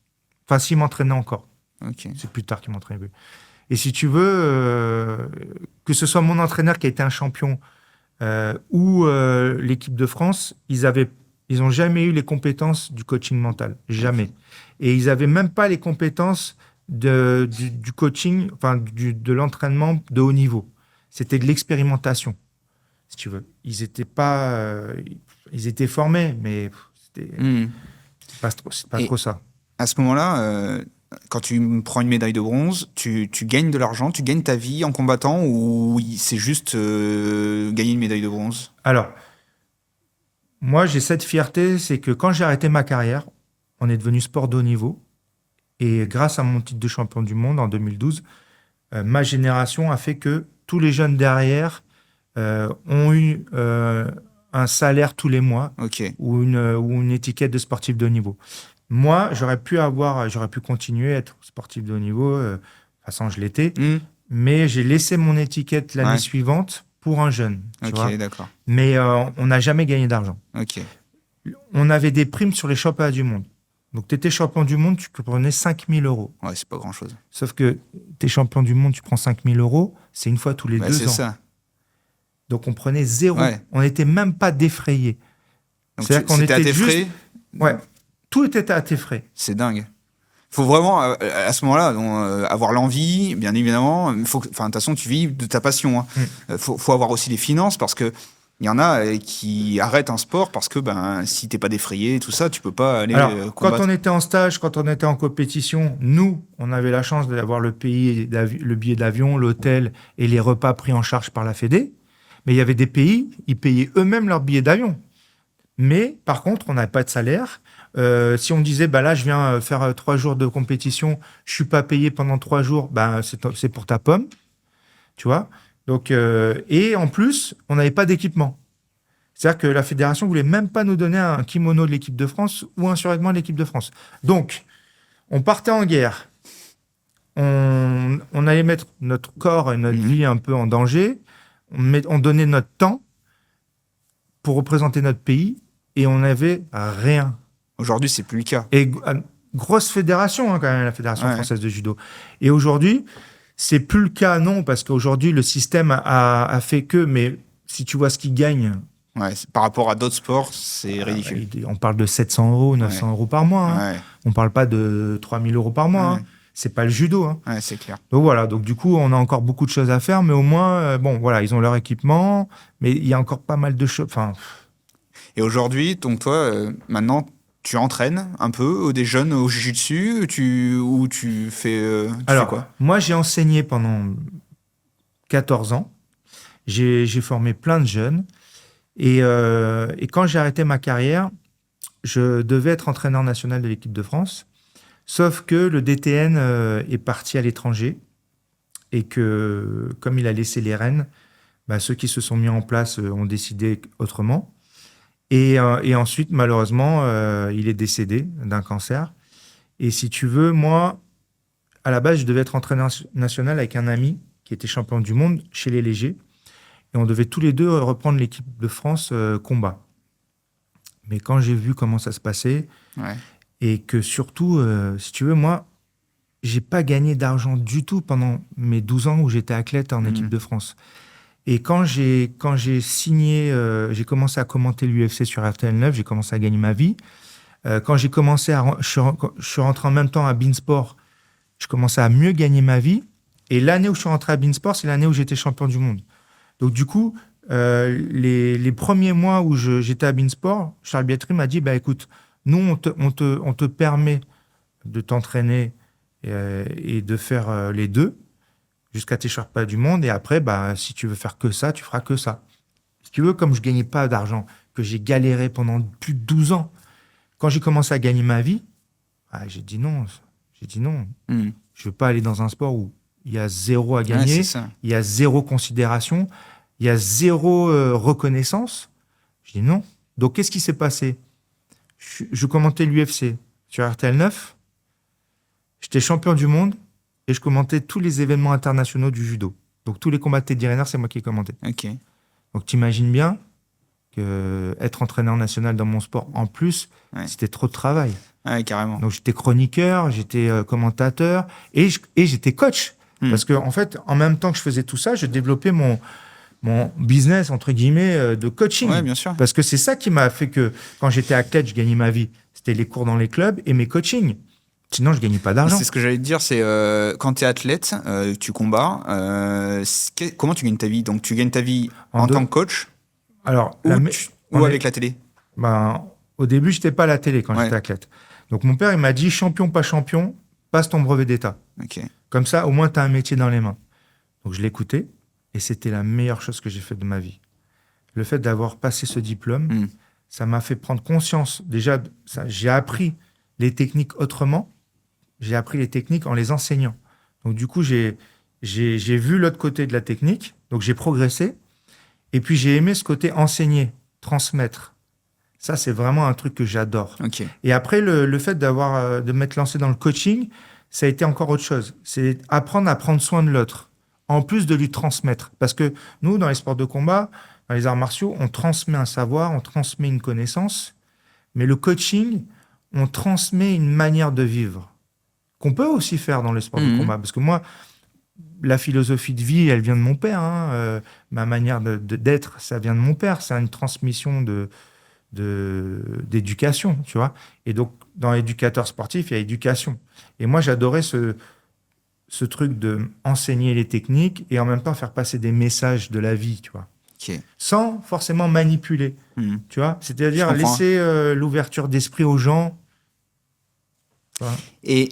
Enfin, s'il m'entraînait encore. C'est plus tard qu'il m'entraîne plus. Et si tu veux, que ce soit mon entraîneur qui a été un champion ou l'équipe de France, ils ont jamais eu les compétences du coaching mental. Jamais. Et ils avaient même pas les compétences du coaching, enfin, de l'entraînement de haut niveau. C'était de l'expérimentation, si tu veux. Ils étaient pas, ils étaient formés, mais c'était c'est pas trop ça. À ce moment-là, quand tu prends une médaille de bronze, tu gagnes de l'argent, tu gagnes ta vie en combattant ou c'est juste gagner une médaille de bronze? Alors, moi, j'ai cette fierté, c'est que quand j'ai arrêté ma carrière, on est devenu sport de haut niveau. Et grâce à mon titre de champion du monde en 2012, ma génération a fait que tous les jeunes derrière ont eu un salaire tous les mois ou une étiquette de sportif de haut niveau. Moi, j'aurais pu continuer à être sportif de haut niveau. De toute façon, je l'étais. Mais j'ai laissé mon étiquette l'année suivante pour un jeune. Tu vois. D'accord. Mais on n'a jamais gagné d'argent. On avait des primes sur les championnats du monde. Donc, tu étais champion du monde, tu prenais 5 000 euros. Ouais, c'est pas grand-chose. Sauf que tu es champion du monde, tu prends 5 000 euros, c'est une fois tous les 2 ans. C'est ça. Donc, on prenait 0. On n'était même pas défrayé. C'est-à-dire qu'on était à tes frais. Ouais. Tout était à tes frais. C'est dingue. Il faut vraiment, à ce moment-là, avoir l'envie, bien évidemment. De toute façon, tu vis de ta passion. Hein. Faut avoir aussi les finances parce que il y en a qui arrêtent un sport parce que si t'es pas défrayé, tout ça, tu peux pas aller combattre. Quand on était en stage, quand on était en compétition, nous, on avait la chance d'avoir le billet d'avion, l'hôtel et les repas pris en charge par la Fédé. Mais il y avait des pays, ils payaient eux-mêmes leur billet d'avion. Mais par contre, on n'avait pas de salaire. Si on disait, là, je viens faire 3 jours de compétition, je suis pas payé pendant 3 jours, c'est pour ta pomme, tu vois. Donc, et en plus, on n'avait pas d'équipement. C'est-à-dire que la fédération voulait même pas nous donner un kimono de l'équipe de France ou un survêtement de l'équipe de France. Donc, on partait en guerre. On allait mettre notre corps et notre vie un peu en danger. On donnait notre temps pour représenter notre pays et on n'avait rien. Aujourd'hui, c'est plus le cas. Et grosse fédération, hein, quand même, la Fédération française de judo. Et aujourd'hui, c'est plus le cas, non, parce qu'aujourd'hui, le système a fait que, mais si tu vois ce qu'ils gagnent. Ouais, par rapport à d'autres sports, c'est ridicule. On parle de 700 euros, 900 euros par mois. Hein. On ne parle pas de 3000 euros par mois. Hein. C'est pas le judo. Hein. Ouais, c'est clair. Donc voilà, donc du coup, on a encore beaucoup de choses à faire, mais au moins, ils ont leur équipement, mais il y a encore pas mal de choses. Et aujourd'hui, donc toi, maintenant, tu entraînes un peu des jeunes au jiu-jitsu ou tu fais, Alors, fais quoi? Moi, j'ai enseigné pendant 14 ans. J'ai formé plein de jeunes. Et quand j'ai arrêté ma carrière, je devais être entraîneur national de l'équipe de France. Sauf que le DTN est parti à l'étranger et que, comme il a laissé les rênes, ceux qui se sont mis en place ont décidé autrement. Et ensuite, malheureusement, il est décédé d'un cancer. Et si tu veux, moi, à la base, je devais être entraîneur national avec un ami qui était champion du monde chez les légers. Et on devait tous les deux reprendre l'équipe de France combat. Mais quand j'ai vu comment ça se passait, et que surtout, si tu veux, moi, j'ai pas gagné d'argent du tout pendant mes 12 ans où j'étais athlète en équipe de France. Et quand j'ai signé, j'ai commencé à commenter l'UFC sur RTL 9, j'ai commencé à gagner ma vie. Quand j'ai commencé je suis rentré en même temps à Beansport, je commençais à mieux gagner ma vie. Et l'année où je suis rentré à Beansport, c'est l'année où j'étais champion du monde. Donc du coup, les premiers mois où j'étais à Beansport, Charles Biatry m'a dit, écoute, nous, on te permet de t'entraîner et de faire les deux jusqu'à tes championnats du monde. Et après, si tu veux faire que ça, tu feras que ça. Si tu veux, comme je gagnais pas d'argent, que j'ai galéré pendant plus de 12 ans, quand j'ai commencé à gagner ma vie, j'ai dit non. Je veux pas aller dans un sport où il y a 0 à gagner, il y a 0 considération, il y a 0 reconnaissance. Je dis non. Donc, qu'est-ce qui s'est passé? Je commentais l'UFC sur RTL 9. J'étais champion du monde et je commentais tous les événements internationaux du judo. Donc, tous les combats de Teddy Riner, c'est moi qui les commentais. Okay. Donc, t'imagines bien qu'être entraîneur national dans mon sport, en plus, c'était trop de travail. Ouais, carrément. Donc, j'étais chroniqueur, j'étais commentateur et j'étais coach. Parce que, en fait, en même temps que je faisais tout ça, je développais mon business, entre guillemets, de coaching. Ouais, bien sûr. Parce que c'est ça qui m'a fait que, quand j'étais athlète, je gagnais ma vie. C'était les cours dans les clubs et mes coachings. Sinon, je gagnais pas d'argent. C'est ce que j'allais te dire, c'est quand tu es athlète, tu combats, comment tu gagnes ta vie? Donc tu gagnes ta vie en tant que coach Alors, ou avec la télé? Au début, j'étais pas à la télé quand Ouais. j'étais athlète. Donc mon père, il m'a dit, champion, pas champion, passe ton brevet d'État. Ok. Comme ça, au moins, tu as un métier dans les mains. Donc je l'écoutais et c'était la meilleure chose que j'ai faite de ma vie. Le fait d'avoir passé ce diplôme, ça m'a fait prendre conscience. Déjà, j'ai appris les techniques autrement. J'ai appris les techniques en les enseignant. Donc du coup, j'ai vu l'autre côté de la technique. Donc j'ai progressé. Et puis j'ai aimé ce côté enseigner, transmettre. Ça, c'est vraiment un truc que j'adore. Ok. Et après, le fait de m'être lancé dans le coaching, ça a été encore autre chose. C'est apprendre à prendre soin de l'autre, en plus de lui transmettre. Parce que nous, dans les sports de combat, dans les arts martiaux, on transmet un savoir, on transmet une connaissance. Mais le coaching, on transmet une manière de vivre, qu'on peut aussi faire dans les sports de combat. Parce que moi, la philosophie de vie, elle vient de mon père. Ma manière d'être, ça vient de mon père. C'est une transmission d'éducation, tu vois. Et donc, dans éducateur sportif, il y a éducation. Et moi, j'adorais ce truc de enseigner les techniques et en même temps faire passer des messages de la vie, tu vois. Ok. Sans forcément manipuler, tu vois. C'est-à-dire laisser l'ouverture d'esprit aux gens. Tu vois. Et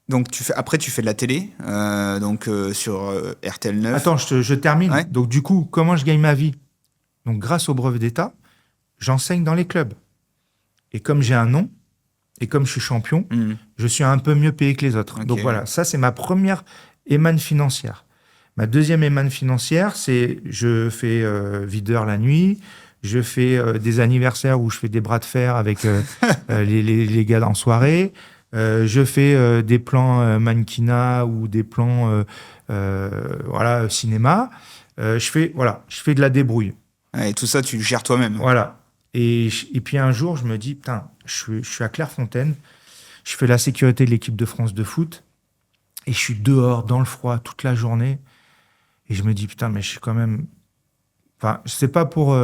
donc, après, tu fais de la télé, sur RTL 9. Attends, je termine. Ouais. Donc, du coup, comment je gagne ma vie? Donc, grâce au brevet d'État, j'enseigne dans les clubs. Et comme j'ai un nom, et comme je suis champion, je suis un peu mieux payé que les autres. Okay. Donc voilà, ça c'est ma première émane financière. Ma deuxième émane financière, c'est je fais videur la nuit, je fais des anniversaires où je fais des bras de fer avec les gars en soirée, je fais des plans mannequinat ou des plans cinéma. Je fais de la débrouille. Et tout ça, tu le gères toi-même. Voilà. Et puis un jour, je me dis, putain, je suis à Clairefontaine, je fais la sécurité de l'équipe de France de foot, et je suis dehors, dans le froid, toute la journée, et je me dis, putain, mais je suis quand même... Enfin, c'est pas pour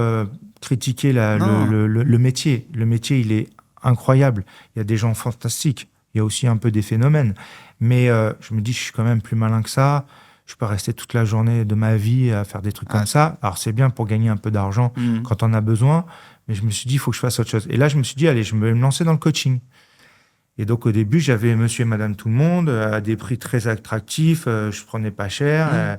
critiquer le métier. Le métier, il est incroyable. Il y a des gens fantastiques. Il y a aussi un peu des phénomènes. Mais je me dis, je suis quand même plus malin que ça. Je peux rester toute la journée de ma vie à faire des trucs comme ça. Alors, c'est bien pour gagner un peu d'argent quand on a besoin. Mais je me suis dit, il faut que je fasse autre chose. Et là, je me suis dit, allez, je vais me lancer dans le coaching. Et donc, au début, j'avais monsieur et madame tout le monde à des prix très attractifs. Je prenais pas cher.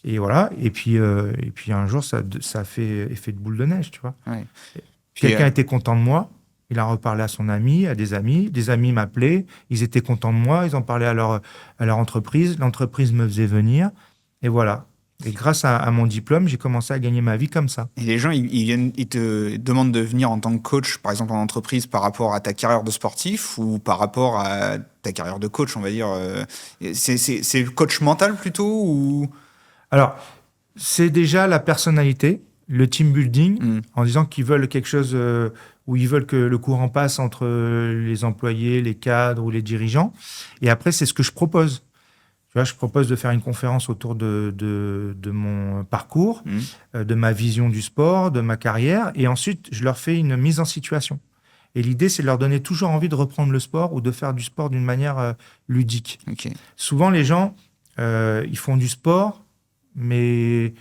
Et voilà. Et puis un jour, ça a fait effet de boule de neige, tu vois. Ouais. Quelqu'un était content de moi. Il a reparlé à son ami, à des amis. Des amis m'appelaient. Ils étaient contents de moi. Ils en parlaient à leur entreprise. L'entreprise me faisait venir. Et voilà. Et grâce à mon diplôme, j'ai commencé à gagner ma vie comme ça. Et les gens, ils te demandent de venir en tant que coach, par exemple en entreprise, par rapport à ta carrière de sportif ou par rapport à ta carrière de coach, on va dire. C'est le coach mental plutôt ou... Alors, c'est déjà la personnalité, le team building, en disant qu'ils veulent quelque chose où ils veulent que le courant passe entre les employés, les cadres ou les dirigeants. Et après, c'est ce que je propose. Tu vois, je propose de faire une conférence autour de mon parcours, de ma vision du sport, de ma carrière. Et ensuite, je leur fais une mise en situation. Et l'idée, c'est de leur donner toujours envie de reprendre le sport ou de faire du sport d'une manière ludique. Okay. Souvent, les gens, ils font du sport, mais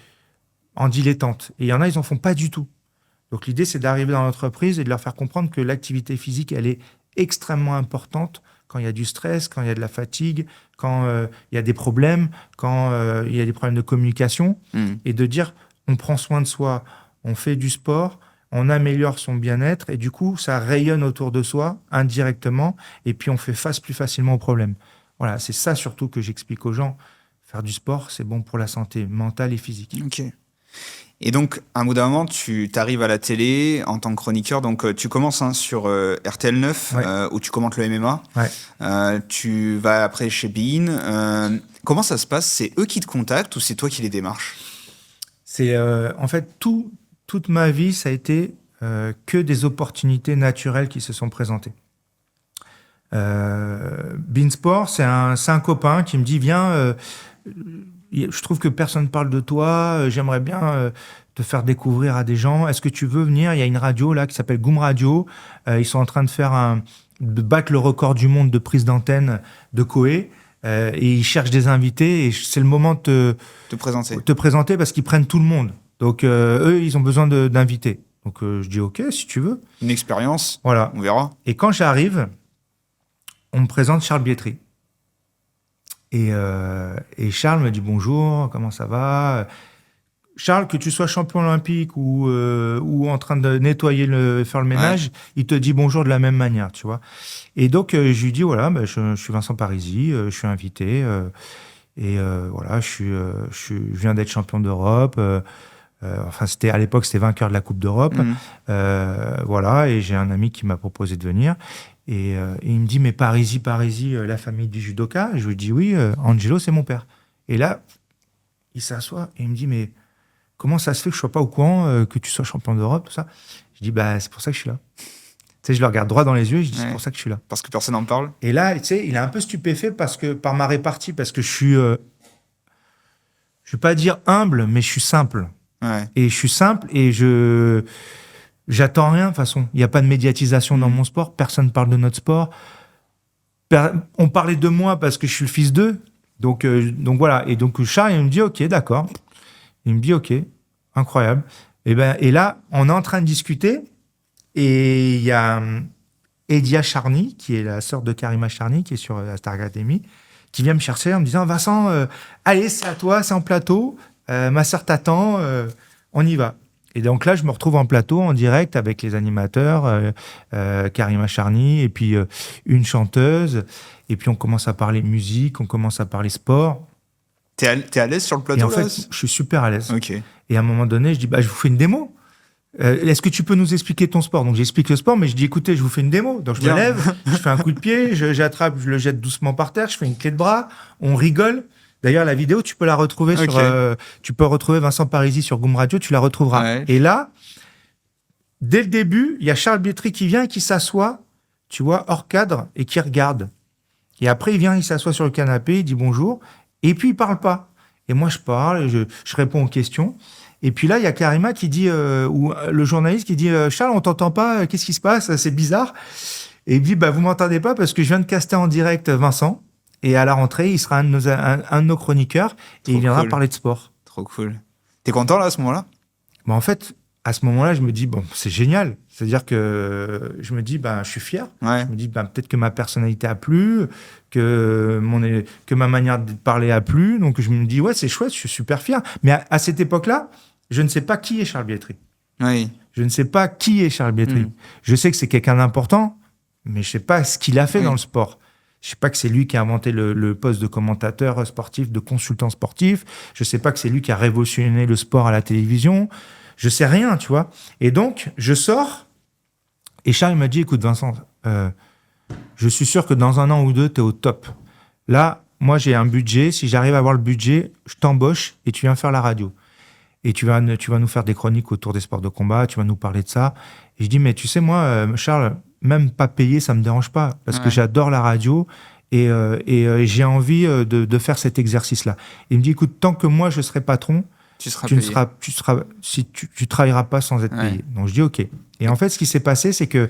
en dilettante. Et il y en a, ils n'en font pas du tout. Donc, l'idée, c'est d'arriver dans l'entreprise et de leur faire comprendre que l'activité physique, elle est extrêmement importante quand il y a du stress, quand il y a de la fatigue, quand il y a des problèmes, quand il y a des problèmes de communication, et de dire, on prend soin de soi, on fait du sport, on améliore son bien-être, et du coup, ça rayonne autour de soi, indirectement, et puis on fait face plus facilement aux problèmes. Voilà, c'est ça surtout que j'explique aux gens. Faire du sport, c'est bon pour la santé mentale et physique. Ok. Et donc, à un bout d'un moment, tu arrives à la télé en tant que chroniqueur. Donc, tu commences sur RTL 9, où tu commentes le MMA. Ouais. Tu vas après chez Bein. Comment ça se passe? C'est eux qui te contactent ou c'est toi qui les démarches? C'est en fait, toute ma vie, ça a été que des opportunités naturelles qui se sont présentées. Beansport, c'est un copain qui me dit, viens, je trouve que personne ne parle de toi, j'aimerais bien te faire découvrir à des gens. Est-ce que tu veux venir? Il y a une radio là qui s'appelle Goom Radio. Ils sont en train de battre le record du monde de prise d'antenne de Koé. Et ils cherchent des invités et c'est le moment de te présenter parce qu'ils prennent tout le monde. Donc eux, ils ont besoin d'invités. Donc je dis ok, si tu veux. Une expérience, voilà. On verra. Et quand j'arrive, on me présente Charles Bietri. Et Charles me dit bonjour, comment ça va? Charles, que tu sois champion olympique ou en train de nettoyer faire le ménage, il te dit bonjour de la même manière, tu vois. Et donc, je lui dis, voilà, je suis Vincent Parisi, je suis invité, voilà, je viens d'être champion d'Europe, à l'époque, c'était vainqueur de la Coupe d'Europe, voilà, et j'ai un ami qui m'a proposé de venir. Et il me dit, mais Parisi, la famille du judoka? Et je lui dis, oui, Angelo, c'est mon père. Et là, il s'assoit et il me dit, mais comment ça se fait que je sois pas au courant que tu sois champion d'Europe, tout ça? Je dis, c'est pour ça que je suis là. Tu sais, je le regarde droit dans les yeux et je dis, c'est pour ça que je suis là. Parce que personne n'en parle. Et là, tu sais, il est un peu stupéfait par ma répartie, parce que je vais pas dire humble, mais je suis simple. Ouais. Et je suis simple et j'attends rien de toute façon. Il n'y a pas de médiatisation dans mon sport. Personne ne parle de notre sport. On parlait de moi parce que je suis le fils d'eux. Donc voilà. Et donc Charles, il me dit, ok, d'accord. Il me dit, ok, incroyable. Et là, on est en train de discuter et il y a Edia Charny, qui est la sœur de Karima Charny, qui est sur la Star Academy, qui vient me chercher en me disant, Vincent, allez, c'est à toi, c'est en plateau. Ma sœur t'attend, on y va. Et donc là, je me retrouve en plateau, en direct, avec les animateurs, Karima Charny, et puis une chanteuse. Et puis on commence à parler musique, on commence à parler sport. T'es à l'aise sur le plateau? Et en fait, je suis super à l'aise. Okay. Et à un moment donné, je dis, je vous fais une démo. Est-ce que tu peux nous expliquer ton sport? Donc j'explique le sport, mais je dis, écoutez, je vous fais une démo. Donc je me lève, je fais un coup de pied, j'attrape, je le jette doucement par terre, je fais une clé de bras, on rigole. D'ailleurs, la vidéo, tu peux la retrouver tu peux retrouver Vincent Parisi sur Goom Radio, tu la retrouveras. Ouais. Et là, dès le début, il y a Charles Bietri qui vient et qui s'assoit, tu vois, hors cadre, et qui regarde. Et après, il s'assoit sur le canapé, il dit bonjour, et puis il parle pas. Et moi, je parle, je réponds aux questions. Et puis là, il y a Karima qui dit, ou le journaliste qui dit, Charles, on t'entend pas, qu'est-ce qui se passe? C'est bizarre. Et il dit, vous m'entendez pas parce que je viens de caster en direct Vincent. Et à la rentrée, il sera un de nos chroniqueurs et il viendra parler de sport. Trop cool. T'es content là à ce moment-là? En fait, à ce moment-là, je me dis, c'est génial. C'est-à-dire que je me dis, je suis fier. Ouais. Je me dis, peut-être que ma personnalité a plu, que ma manière de parler a plu. Donc je me dis, ouais, c'est chouette, je suis super fier. Mais à cette époque-là, je ne sais pas qui est Charles Bietri. Oui. Je ne sais pas qui est Charles Bietri. Je sais que c'est quelqu'un d'important, mais je ne sais pas ce qu'il a fait dans le sport. Je ne sais pas que c'est lui qui a inventé le poste de commentateur sportif, de consultant sportif. Je ne sais pas que c'est lui qui a révolutionné le sport à la télévision. Je ne sais rien, tu vois. Et donc, je sors et Charles m'a dit, écoute Vincent, je suis sûr que dans 1 an ou 2, tu es au top. Là, moi, j'ai un budget. Si j'arrive à avoir le budget, je t'embauche et tu viens faire la radio. Et tu vas nous faire des chroniques autour des sports de combat, tu vas nous parler de ça. Et je dis, mais tu sais, moi, Charles, même pas payé, ça me dérange pas, parce que j'adore la radio et j'ai envie de faire cet exercice-là. Il me dit, écoute, tant que moi, je serai patron, tu travailleras pas sans être payé. Donc je dis, OK. Et en fait, ce qui s'est passé, c'est que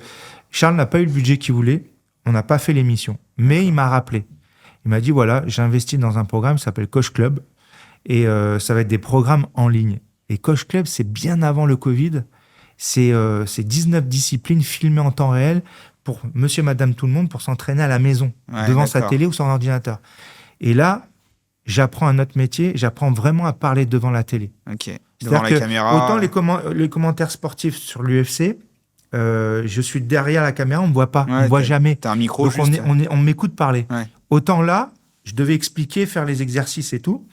Charles n'a pas eu le budget qu'il voulait, on n'a pas fait l'émission. Mais il m'a rappelé. Il m'a dit, voilà, j'ai investi dans un programme qui s'appelle Coach Club, et ça va être des programmes en ligne. Et Coach Club, c'est bien avant le Covid. C'est 19 disciplines filmées en temps réel pour monsieur, madame, tout le monde pour s'entraîner à la maison, devant sa télé ou son ordinateur. Et là, j'apprends un autre métier, j'apprends vraiment à parler devant la télé. Ok. Devant la caméra. Autant les commentaires sportifs sur l'UFC, je suis derrière la caméra, on me voit pas, on me voit jamais. T'as un micro. Donc juste. on m'écoute parler. Ouais. Autant là, je devais expliquer, faire les exercices et tout.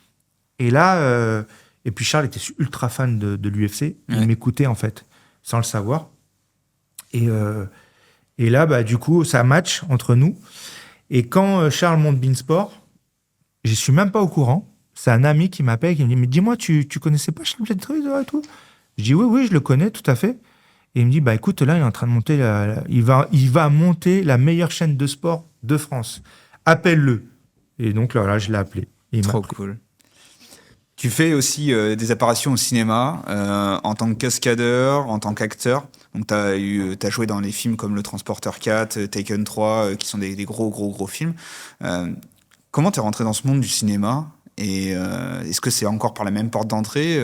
Et là, et puis Charles était ultra fan de l'UFC, il m'écoutait en fait, sans le savoir. Et là, du coup, ça match entre nous. Et quand Charles monte Beansport, je suis même pas au courant. C'est un ami qui m'appelle, qui me dit, mais dis-moi, tu connaissais pas Charles Bietri et tout? Je dis, oui, je le connais, tout à fait. Et il me dit, écoute, là, il est en train de monter, il va monter la meilleure chaîne de sport de France. Appelle-le. Et donc là, je l'ai appelé. Et il m'a Trop pris. cool. Tu fais aussi des apparitions au cinéma en tant que cascadeur, en tant qu'acteur. Donc, t'as joué dans les films comme Le Transporteur 4, Taken 3, qui sont des gros films. Comment t'es rentré dans ce monde du cinéma? Et est-ce que c'est encore par la même porte d'entrée,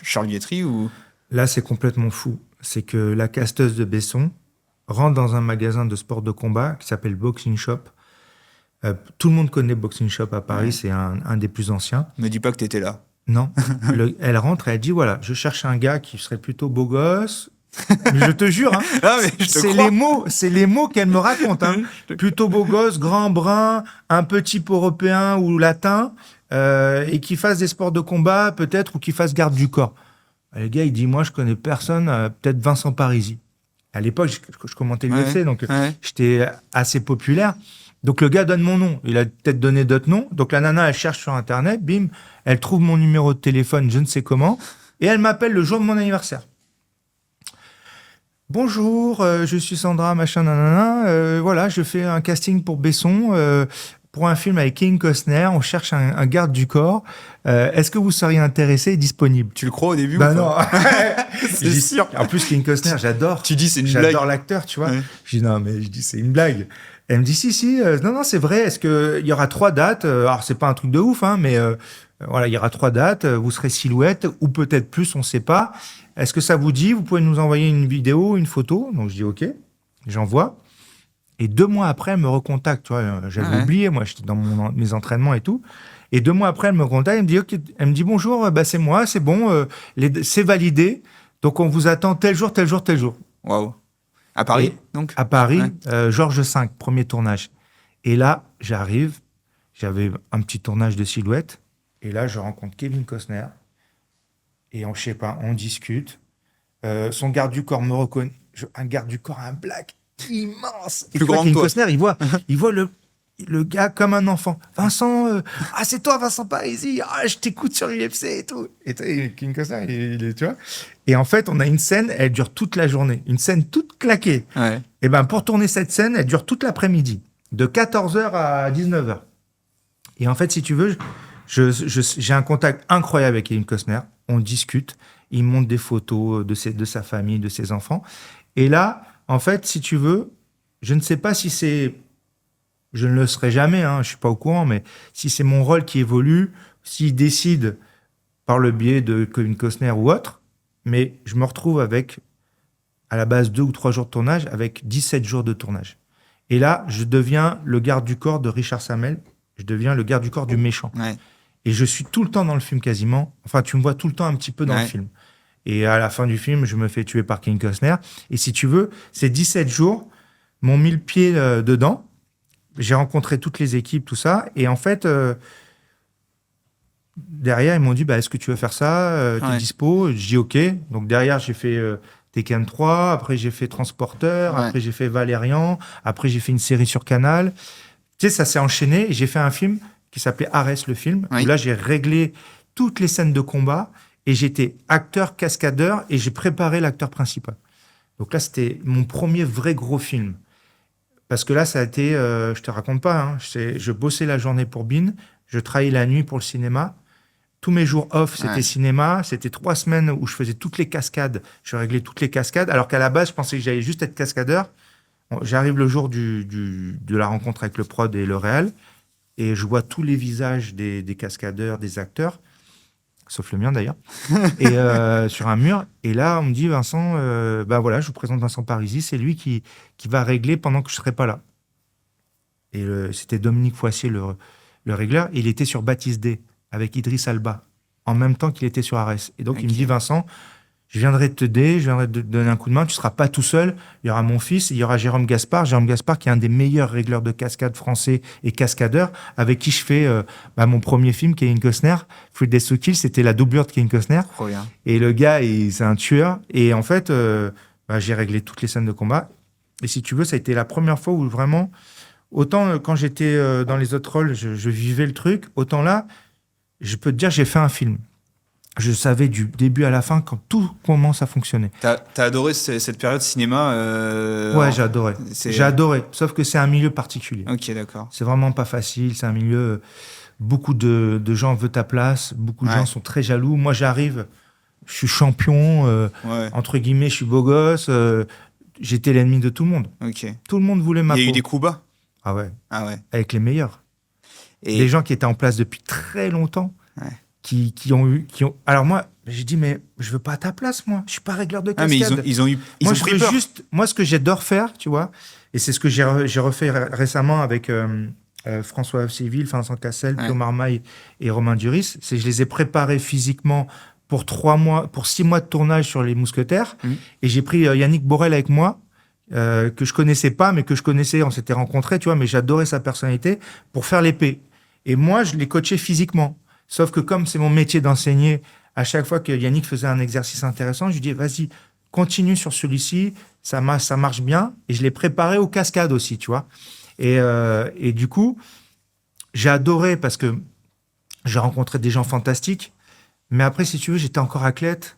Charles Vietri, ou... Là, c'est complètement fou. C'est que la casteuse de Besson rentre dans un magasin de sport de combat qui s'appelle Boxing Shop. Tout le monde connaît Boxing Shop à Paris, c'est un des plus anciens. Me dis pas que t'étais là. Non. Elle rentre et elle dit, voilà, je cherche un gars qui serait plutôt beau gosse. Mais je te jure, hein, Ah, mais je te crois. c'est les mots qu'elle me raconte. Hein. Plutôt beau gosse, grand brun, un peu type européen ou latin, et qui fasse des sports de combat peut-être, ou qui fasse garde du corps. Et le gars, il dit, moi, je connais personne, peut-être Vincent Parisi. À l'époque, je commentais l'UFC, donc j'étais assez populaire. Donc le gars donne mon nom. Il a peut-être donné d'autres noms. Donc la nana, elle cherche sur Internet, bim, elle trouve mon numéro de téléphone, je ne sais comment, et elle m'appelle le jour de mon anniversaire. Bonjour, je suis Sandra, machin, nanana. Voilà, je fais un casting pour Besson, pour un film avec Kevin Costner. On cherche un garde du corps. Est-ce que vous seriez intéressé et disponible? Tu le crois au début Bah ou non. pas? C'est sûr. En plus, Kevin Costner, j'adore. Tu dis c'est une blague. J'adore l'acteur, tu vois. Ouais. Je dis non, mais je dis c'est une blague. Elle me dit si, non, c'est vrai. Est-ce que il y aura 3 dates? Alors c'est pas un truc de ouf, hein, mais voilà, il y aura 3 dates. Vous serez silhouette ou peut-être plus, on sait pas. Est-ce que ça vous dit? Vous pouvez nous envoyer une vidéo, une photo. Donc je dis ok, j'envoie. Et 2 mois après, elle me recontacte. Tu vois, j'avais oublié, moi, j'étais dans mes entraînements et tout. Et 2 mois après, elle me contacte. Elle me dit, ok, elle me dit bonjour, bah c'est moi, c'est bon, c'est validé. Donc on vous attend tel jour, tel jour, tel jour. Waouh. À Paris, Et donc? À Paris, Georges V, premier tournage. Et là, j'arrive, j'avais un petit tournage de silhouette. Et là, je rencontre Kevin Costner. Et je sais pas, on discute. Son garde du corps me reconnaît. Un garde du corps, un black immense. Et Plus grand que Kevin toi. Costner, il voit le gars comme un enfant. Vincent, c'est toi, Vincent Parisi. Je t'écoute sur l'UFC et tout. Et Kevin Costner, il est, tu vois. Et en fait, on a une scène, elle dure toute la journée. Une scène toute claquée. Ouais. Et ben, pour tourner cette scène, elle dure toute l'après-midi. De 14h à 19h. Et en fait, si tu veux, j'ai un contact incroyable avec Kevin Costner. On discute. Il me montre des photos de sa famille, de ses enfants. Et là, en fait, si tu veux, je ne sais pas si c'est... Je ne le serai jamais, hein, je suis pas au courant, mais si c'est mon rôle qui évolue, s'il décide par le biais de Kevin Costner ou autre, mais je me retrouve avec, à la base, 2 ou 3 jours de tournage, avec 17 jours de tournage. Et là, je deviens le garde du corps de Richard Samel, je deviens le garde du corps du méchant. Ouais. Et je suis tout le temps dans le film quasiment. Enfin, tu me vois tout le temps un petit peu dans le film. Et à la fin du film, je me fais tuer par Kevin Costner. Et si tu veux, ces 17 jours m'ont mis le pied dedans. J'ai rencontré toutes les équipes, tout ça. Et en fait, derrière, ils m'ont dit, est-ce que tu veux faire ça? T'es dispo? Je dis OK. Donc derrière, j'ai fait Tekken 3. Après, j'ai fait Transporteur. Après, j'ai fait Valérian. Après, j'ai fait une série sur Canal. Tu sais, ça s'est enchaîné. Et j'ai fait un film qui s'appelait Arès, le film. Où là, j'ai réglé toutes les scènes de combat. Et j'étais acteur, cascadeur. Et j'ai préparé l'acteur principal. Donc là, c'était mon premier vrai gros film. Parce que là, ça a été, je te raconte pas, hein, je bossais la journée pour Bean, je travaillais la nuit pour le cinéma. Tous mes jours off, c'était cinéma. C'était 3 semaines où je faisais toutes les cascades. Je réglais toutes les cascades. Alors qu'à la base, je pensais que j'allais juste être cascadeur. J'arrive le jour de la rencontre avec le prod et le réal. Et je vois tous les visages des cascadeurs, des acteurs. Sauf le mien d'ailleurs. Et sur un mur. Et là, on me dit, Vincent, voilà, je vous présente Vincent Parisi. C'est lui qui va régler pendant que je ne serai pas là. Et c'était Dominique Foissier, le régleur. Et il était sur Baptiste D avec Idriss Alba, en même temps qu'il était sur Arès. Et donc, il me dit, Vincent, je viendrai t'aider, je viendrai te donner un coup de main. Tu ne seras pas tout seul. Il y aura mon fils, il y aura Jérôme Gaspard. Jérôme Gaspard, qui est un des meilleurs régleurs de cascade français et cascadeur, avec qui je fais mon premier film, Kevin Costner. Free Days to Kill, c'était la doublure de Kevin Costner. Trop bien. Et le gars, c'est un tueur. Et en fait, j'ai réglé toutes les scènes de combat. Et si tu veux, ça a été la première fois où vraiment, autant quand j'étais dans les autres rôles, je vivais le truc, autant là, je peux te dire, j'ai fait un film. je savais du début à la fin quand tout commence à fonctionner. T'as adoré cette période cinéma Ouais, j'ai adoré. J'ai adoré. Sauf que c'est un milieu particulier. Ok, d'accord. C'est vraiment pas facile. C'est un milieu. Beaucoup de gens veulent ta place. Beaucoup de gens sont très jaloux. Moi, j'arrive. Je suis champion. Entre guillemets, je suis beau gosse. J'étais l'ennemi de tout le monde. Ok. Tout le monde voulait ma peau. Il y a eu des coups bas. Ah ouais. Ah ouais. Avec les meilleurs. Et des gens qui étaient en place depuis très longtemps. Ouais. Qui ont. Alors moi, j'ai dit, mais je veux pas à ta place, moi. Je suis pas régleur de cascade. Ah, mais ils ont pris peur. Moi, ce que j'adore faire, tu vois, et c'est ce que j'ai refait récemment avec François Civil, Vincent Cassel, Pio Marmaille et Romain Duris, c'est que je les ai préparés physiquement pour 6 mois de tournage sur Les Mousquetaires. Et j'ai pris Yannick Borel avec moi, que je connaissais pas, mais que je connaissais, on s'était rencontrés, tu vois, mais j'adorais sa personnalité, pour faire l'épée. Et moi, je l'ai coaché physiquement. Sauf que comme c'est mon métier d'enseigner, à chaque fois que Yannick faisait un exercice intéressant, je lui dis, vas-y, continue sur celui-ci, ça marche bien. Et je l'ai préparé aux cascades aussi, tu vois. Et du coup, j'ai adoré parce que j'ai rencontré des gens fantastiques. Mais après, si tu veux, j'étais encore athlète.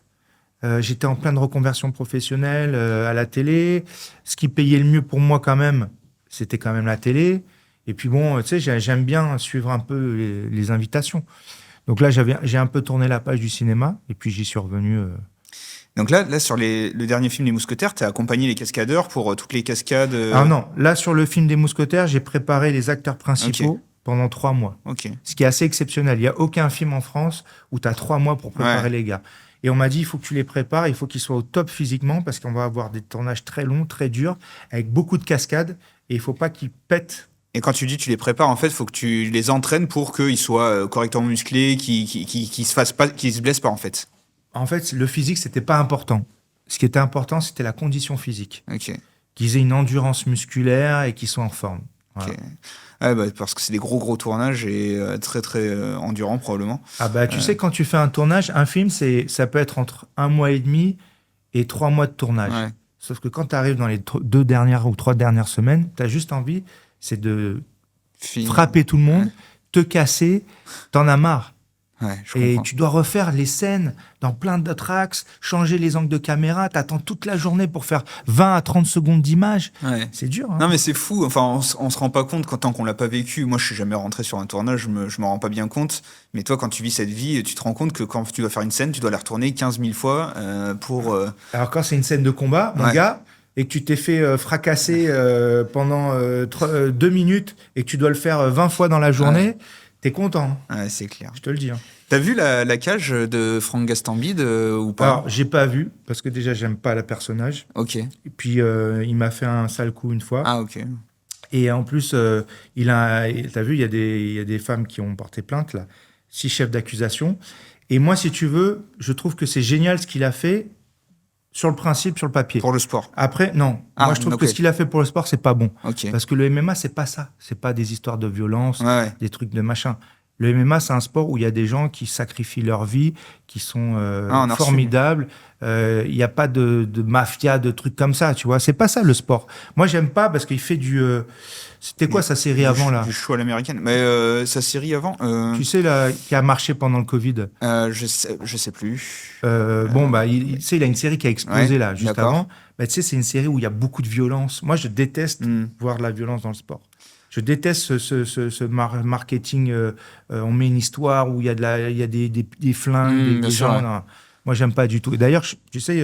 J'étais en pleine reconversion professionnelle à la télé. Ce qui payait le mieux pour moi quand même, c'était quand même la télé. Et puis bon, tu sais, j'aime bien suivre un peu les invitations. Donc là, j'ai un peu tourné la page du cinéma, et puis j'y suis revenu. Donc là sur le dernier film Les Mousquetaires, tu as accompagné les cascadeurs pour toutes les cascades. Ah non, là sur le film des Mousquetaires, j'ai préparé les acteurs principaux pendant 3 mois. Ce qui est assez exceptionnel. Il n'y a aucun film en France où tu as 3 mois pour préparer les gars. Et on m'a dit, il faut que tu les prépares, il faut qu'ils soient au top physiquement, parce qu'on va avoir des tournages très longs, très durs, avec beaucoup de cascades, et il ne faut pas qu'ils pètent. Et quand tu dis tu les prépares, en fait, il faut que tu les entraînes pour qu'ils soient correctement musclés, qu'ils se blessent pas, en fait. En fait, le physique, c'était pas important. Ce qui était important, c'était la condition physique. Qu'ils aient une endurance musculaire et qu'ils soient en forme. Voilà. Parce que c'est des gros tournages et très endurants, probablement. Ah bah, tu sais, quand tu fais un tournage, un film, ça peut être entre 1 mois et demi et 3 mois de tournage. Sauf que quand tu arrives dans les 2 dernières ou 3 dernières semaines, tu as juste envie... c'est de frapper tout le monde, te casser, t'en as marre. Et tu dois refaire les scènes dans plein d'autres axes, changer les angles de caméra, t'attends toute la journée pour faire 20 à 30 secondes d'image. C'est dur. Hein. Non, mais c'est fou. Enfin, on se rend pas compte tant qu'on l'a pas vécu. Moi, je suis jamais rentré sur un tournage, je m'en rends pas bien compte. Mais toi, quand tu vis cette vie, tu te rends compte que quand tu dois faire une scène, tu dois la retourner 15 000 fois pour... Alors, quand c'est une scène de combat, mon gars... et que tu t'es fait fracasser pendant 2 minutes et que tu dois le faire 20 fois dans la journée, t'es content. C'est clair. Je te le dis. Hein. T'as vu la cage de Franck Gastambide ou pas? Alors, j'ai pas vu, parce que déjà, j'aime pas le personnage. Et puis, il m'a fait un sale coup une fois. Et en plus, t'as vu, il y a des femmes qui ont porté plainte, là. 6 chefs d'accusation. Et moi, si tu veux, je trouve que c'est génial ce qu'il a fait. Sur le principe, sur le papier. Pour le sport. Après, non. Moi, je trouve que ce qu'il a fait pour le sport, c'est pas bon. Parce que le MMA, c'est pas ça. C'est pas des histoires de violence, des trucs de machin. Le MMA, c'est un sport où il y a des gens qui sacrifient leur vie, qui sont formidables. Il n'y a pas de mafia, de trucs comme ça, tu vois. C'est pas ça, le sport. Moi, j'aime pas parce qu'il fait du... C'était quoi sa série avant, là? Du show à l'américaine. Mais sa série avant... Tu sais, là, qui a marché pendant le Covid? Je sais plus. Tu sais, il a une série qui a explosé, là, juste avant. Tu sais, c'est une série où il y a beaucoup de violence. Moi, je déteste voir de la violence dans le sport. Je déteste ce marketing. On met une histoire où il y a des flingues, des gens. Non. Moi, j'aime pas du tout. Et d'ailleurs, tu sais,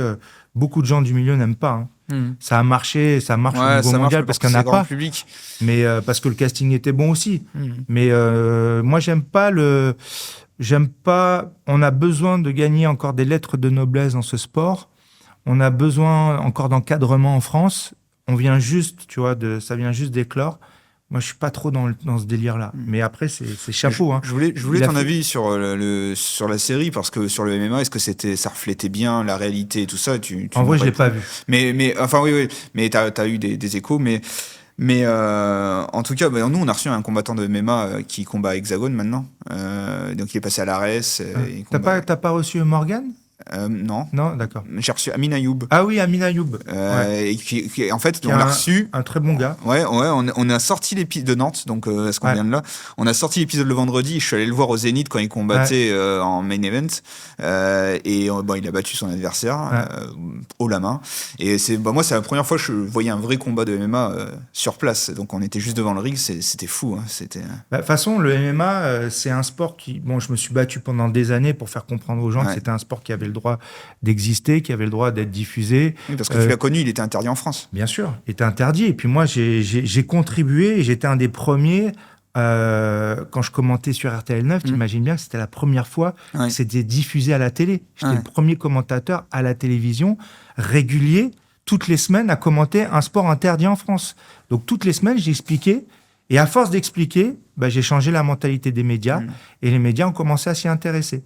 beaucoup de gens du milieu n'aiment pas. Hein. Ça marche au niveau mondial parce qu'il n'y en a pas. Public. Mais parce que le casting était bon aussi. Mais moi, j'aime pas. On a besoin de gagner encore des lettres de noblesse dans ce sport. On a besoin encore d'encadrement en France. On vient juste, tu vois, ça vient juste d'éclore. Moi, je suis pas trop dans ce délire-là. Mais après, c'est chapeau. Je voulais ton avis sur la série, parce que sur le MMA, est-ce que ça reflétait bien la réalité et tout ça? En vrai, je l'ai pas vu. Mais enfin, oui. Mais t'as eu des échos. Mais en tout cas, nous, on a reçu un combattant de MMA qui combat à Hexagone maintenant. Donc, il est passé à l'ARES. T'as pas reçu Morgan? Non. Non, d'accord. J'ai reçu Amin Ayoub. Ah oui, Amin Ayoub. Et en fait, on l'a reçu. Un très bon gars. Ouais, on a sorti l'épisode de Nantes, donc est-ce qu'on vient de là. On a sorti l'épisode le vendredi. Je suis allé le voir au Zénith quand il combattait en main event. Et bon, il a battu son adversaire haut la main. Et moi, c'est la première fois que je voyais un vrai combat de MMA sur place. Donc on était juste devant le ring. C'était fou. Hein. C'était. De toute façon, le MMA, c'est un sport qui. Bon, je me suis battu pendant des années pour faire comprendre aux gens que c'était un sport qui avait le droit d'exister, qui avait le droit d'être diffusé. Oui, parce que tu l'as connu, il était interdit en France. Bien sûr, il était interdit. Et puis moi, j'ai contribué, et j'étais un des premiers, quand je commentais sur RTL9, t'imagines bien que c'était la première fois que c'était diffusé à la télé. J'étais le premier commentateur à la télévision, régulier, toutes les semaines, à commenter un sport interdit en France. Donc toutes les semaines, j'expliquais, et à force d'expliquer, j'ai changé la mentalité des médias, et les médias ont commencé à s'y intéresser.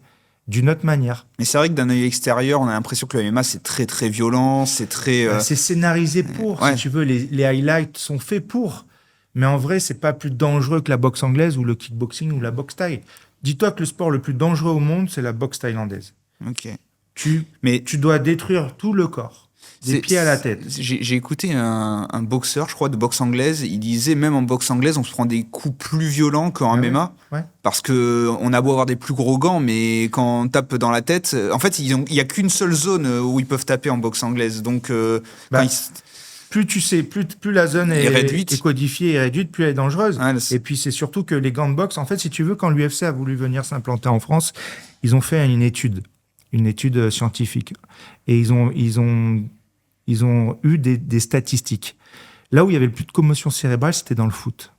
D'une autre manière. Mais c'est vrai que d'un œil extérieur, on a l'impression que le MMA, c'est très, très violent, c'est très... C'est scénarisé pour, si tu veux, les highlights sont faits pour. Mais en vrai, c'est pas plus dangereux que la boxe anglaise ou le kickboxing ou la boxe thaï. Dis-toi que le sport le plus dangereux au monde, c'est la boxe thaïlandaise. Ok. Tu dois détruire tout le corps. Des pieds à la tête. J'ai écouté un boxeur, je crois, de boxe anglaise. Il disait, même en boxe anglaise, on se prend des coups plus violents qu'en MMA. Ouais. Parce qu'on a beau avoir des plus gros gants, mais quand on tape dans la tête... En fait, il n'y a qu'une seule zone où ils peuvent taper en boxe anglaise. Donc, plus tu sais, plus la zone est codifiée et réduite, plus elle est dangereuse. Ouais, et puis, c'est surtout que les gants de boxe... En fait, si tu veux, quand l'UFC a voulu venir s'implanter en France, ils ont fait une étude scientifique. Et ils ont eu des statistiques. Là où il y avait le plus de commotion cérébrale, c'était dans le foot.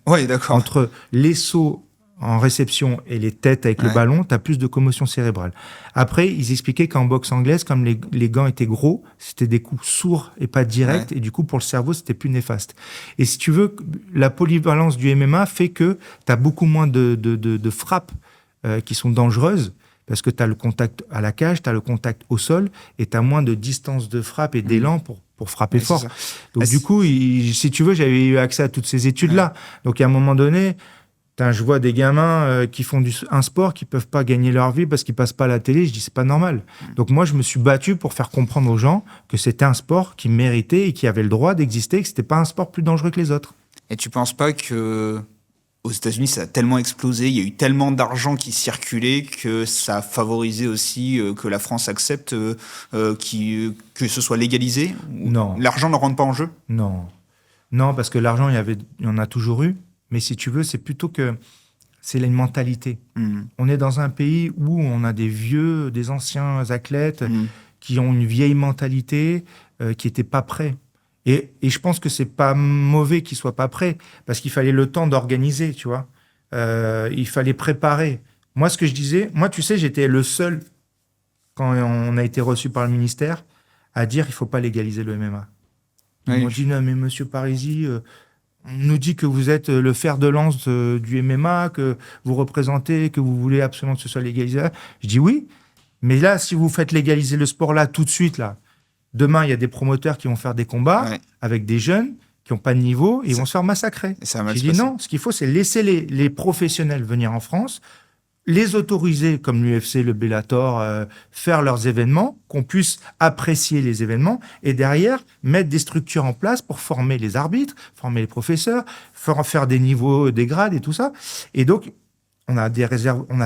Ouais, d'accord. Entre les sauts en réception et les têtes avec le ballon, tu as plus de commotion cérébrale. Après, ils expliquaient qu'en boxe anglaise, comme les gants étaient gros, c'était des coups sourds et pas directs, et du coup, pour le cerveau, c'était plus néfaste. Et si tu veux, la polyvalence du MMA fait que tu as beaucoup moins de frappes qui sont dangereuses, parce que tu as le contact à la cage, tu as le contact au sol, et tu as moins de distance de frappe et d'élan pour frapper fort. Donc du coup, si tu veux, j'avais eu accès à toutes ces études-là. Donc à un moment donné, je vois des gamins qui font un sport, qui peuvent pas gagner leur vie parce qu'ils passent pas à la télé. Je dis, c'est pas normal. Donc moi, je me suis battu pour faire comprendre aux gens que c'était un sport qui méritait et qui avait le droit d'exister, que c'était pas un sport plus dangereux que les autres. Et tu penses pas que... Aux États-Unis, ça a tellement explosé, il y a eu tellement d'argent qui circulait que ça a favorisé aussi que la France accepte que ce soit légalisé? Non. L'argent ne rentre pas en jeu? Non, parce que l'argent, il y en a toujours eu. Mais si tu veux, c'est plutôt que c'est une mentalité. On est dans un pays où on a des anciens athlètes qui ont une vieille mentalité, qui n'étaient pas prêts. Et je pense que c'est pas mauvais qu'ils soient pas prêts, parce qu'il fallait le temps d'organiser, tu vois. Il fallait préparer. Moi, ce que je disais, tu sais, j'étais le seul, quand on a été reçu par le ministère, à dire il faut pas légaliser le MMA. Ils m'ont dit, non, mais monsieur Parisi, on nous dit que vous êtes le fer de lance du MMA, que vous représentez, que vous voulez absolument que ce soit légalisé. Je dis oui, mais là, si vous faites légaliser le sport là, tout de suite, là, demain, il y a des promoteurs qui vont faire des combats avec des jeunes qui n'ont pas de niveau et ils vont se faire massacrer. J'ai dit non, ce qu'il faut, c'est laisser les professionnels venir en France, les autoriser, comme l'UFC, le Bellator, faire leurs événements, qu'on puisse apprécier les événements, et derrière, mettre des structures en place pour former les arbitres, former les professeurs, faire des niveaux, des grades et tout ça. Et donc, on n'a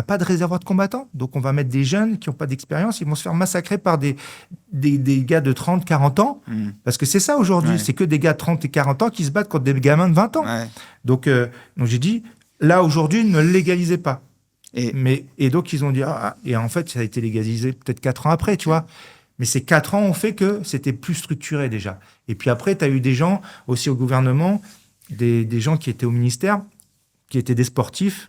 pas de réservoir de combattants, donc on va mettre des jeunes qui n'ont pas d'expérience, ils vont se faire massacrer par des gars de 30, 40 ans, parce que c'est ça aujourd'hui, c'est que des gars de 30 et 40 ans qui se battent contre des gamins de 20 ans. Donc j'ai dit, là aujourd'hui, ne le légalisez pas. Et donc ils ont dit, et en fait ça a été légalisé peut-être 4 ans après, tu vois. Mais ces 4 ans ont fait que c'était plus structuré déjà. Et puis après, tu as eu des gens aussi au gouvernement, des gens qui étaient au ministère, qui étaient des sportifs,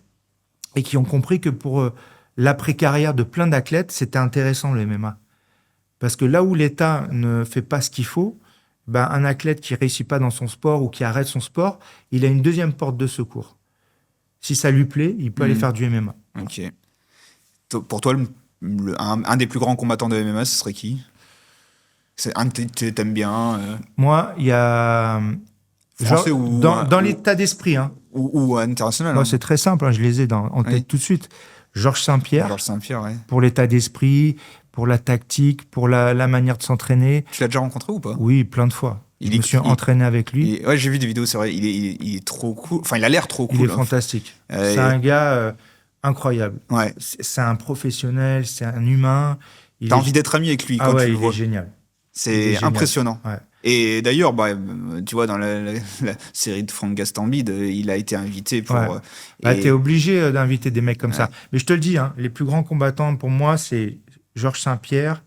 et qui ont compris que pour l'après-carrière de plein d'athlètes, c'était intéressant le MMA. Parce que là où l'État ne fait pas ce qu'il faut, un athlète qui ne réussit pas dans son sport ou qui arrête son sport, il a une deuxième porte de secours. Si ça lui plaît, il peut aller faire du MMA. Ok. Pour toi, un des plus grands combattants de MMA, ce serait qui? C'est un que tu aimes bien Moi, il y a... Français dans l'état d'esprit, hein. Ou international. Non, c'est très simple, je les ai en tête tout de suite. Georges Saint-Pierre. Georges Saint-Pierre, pour l'état d'esprit, pour la tactique, pour la manière de s'entraîner. Tu l'as déjà rencontré ou pas? Oui, plein de fois. Je me suis entraîné avec lui. Ouais, j'ai vu des vidéos, c'est vrai. Il est trop cool. Enfin, il a l'air trop cool. Il est fantastique. C'est un gars incroyable. Ouais. C'est un professionnel, c'est un humain. T'as envie d'être ami avec lui quand tu le vois. Il est génial. C'est impressionnant. Ouais. Et d'ailleurs, tu vois, dans la série de Franck Gastambide, il a été invité pour... T'es obligé d'inviter des mecs comme ça. Mais je te le dis, hein, les plus grands combattants pour moi, c'est Georges Saint-Pierre,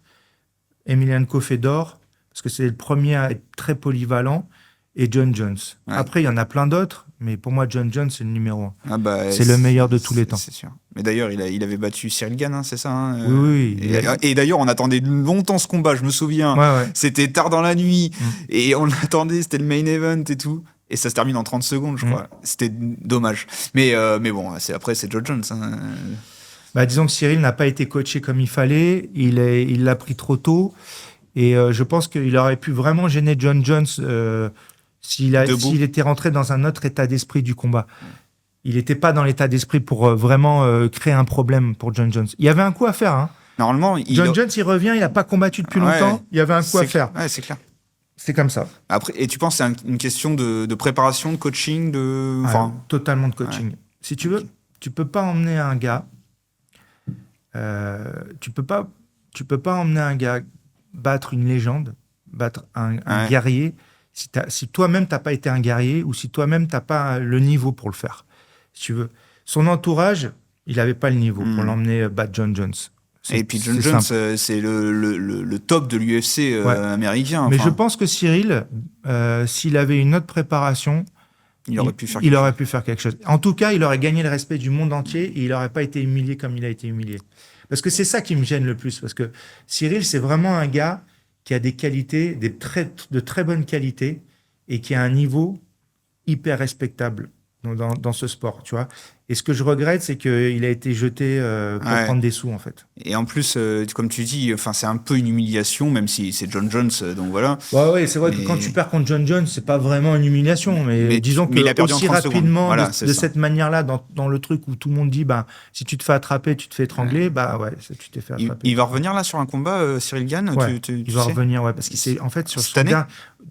Emelianenko Fedor, parce que c'est le premier à être très polyvalent, et John Jones. Ouais. Après, il y en a plein d'autres, mais pour moi, John Jones, c'est le numéro 1. C'est le meilleur de tous les temps. C'est sûr. Mais d'ailleurs, il avait battu Cyril Gane, hein, c'est ça, hein, Oui. Et d'ailleurs, on attendait longtemps ce combat, je me souviens. Ouais. C'était tard dans la nuit, et on l'attendait, c'était le main event et tout. Et ça se termine en 30 secondes, je crois. C'était dommage. Mais bon, après, c'est John Jones. Hein. Disons que Cyril n'a pas été coaché comme il fallait. Il l'a pris trop tôt. Et je pense qu'il aurait pu vraiment gêner John Jones s'il était rentré dans un autre état d'esprit du combat. Il n'était pas dans l'état d'esprit pour vraiment créer un problème pour John Jones. Il y avait un coup à faire. Hein. Normalement, John Jones, il revient, il n'a pas combattu depuis longtemps. Il y avait un coup à faire. Ouais, c'est clair. C'est comme ça. Après, et tu penses que c'est une question de préparation, de coaching, totalement de coaching. Ouais. Si tu veux, tu peux pas emmener un gars. Tu peux pas emmener un gars battre une légende, battre un guerrier, si toi-même t'as pas été un guerrier ou si toi-même t'as pas le niveau pour le faire. Si tu veux, son entourage, il avait pas le niveau pour l'emmener battre John Jones. Et puis John Jones, c'est le top de l'UFC américain. Mais je pense que Cyril, s'il avait une autre préparation, il aurait pu faire quelque chose. En tout cas, il aurait gagné le respect du monde entier et il n'aurait pas été humilié comme il a été humilié. Parce que c'est ça qui me gêne le plus. Parce que Cyril, c'est vraiment un gars qui a des qualités, de très bonnes qualités et qui a un niveau hyper respectable dans ce sport, tu vois. Et ce que je regrette, c'est qu'il a été jeté pour prendre des sous, en fait. Et en plus, comme tu dis, c'est un peu une humiliation, même si c'est John Jones, donc voilà. Ouais, c'est vrai que quand tu perds contre John Jones, c'est pas vraiment une humiliation, mais disons que aussi rapidement, voilà, de cette manière-là, dans le truc où tout le monde dit, si tu te fais attraper, tu te fais étrangler, tu t'es fait attraper. Il va revenir là sur un combat, Cyril Gane. Il va revenir, parce qu'il s'est, en fait, sur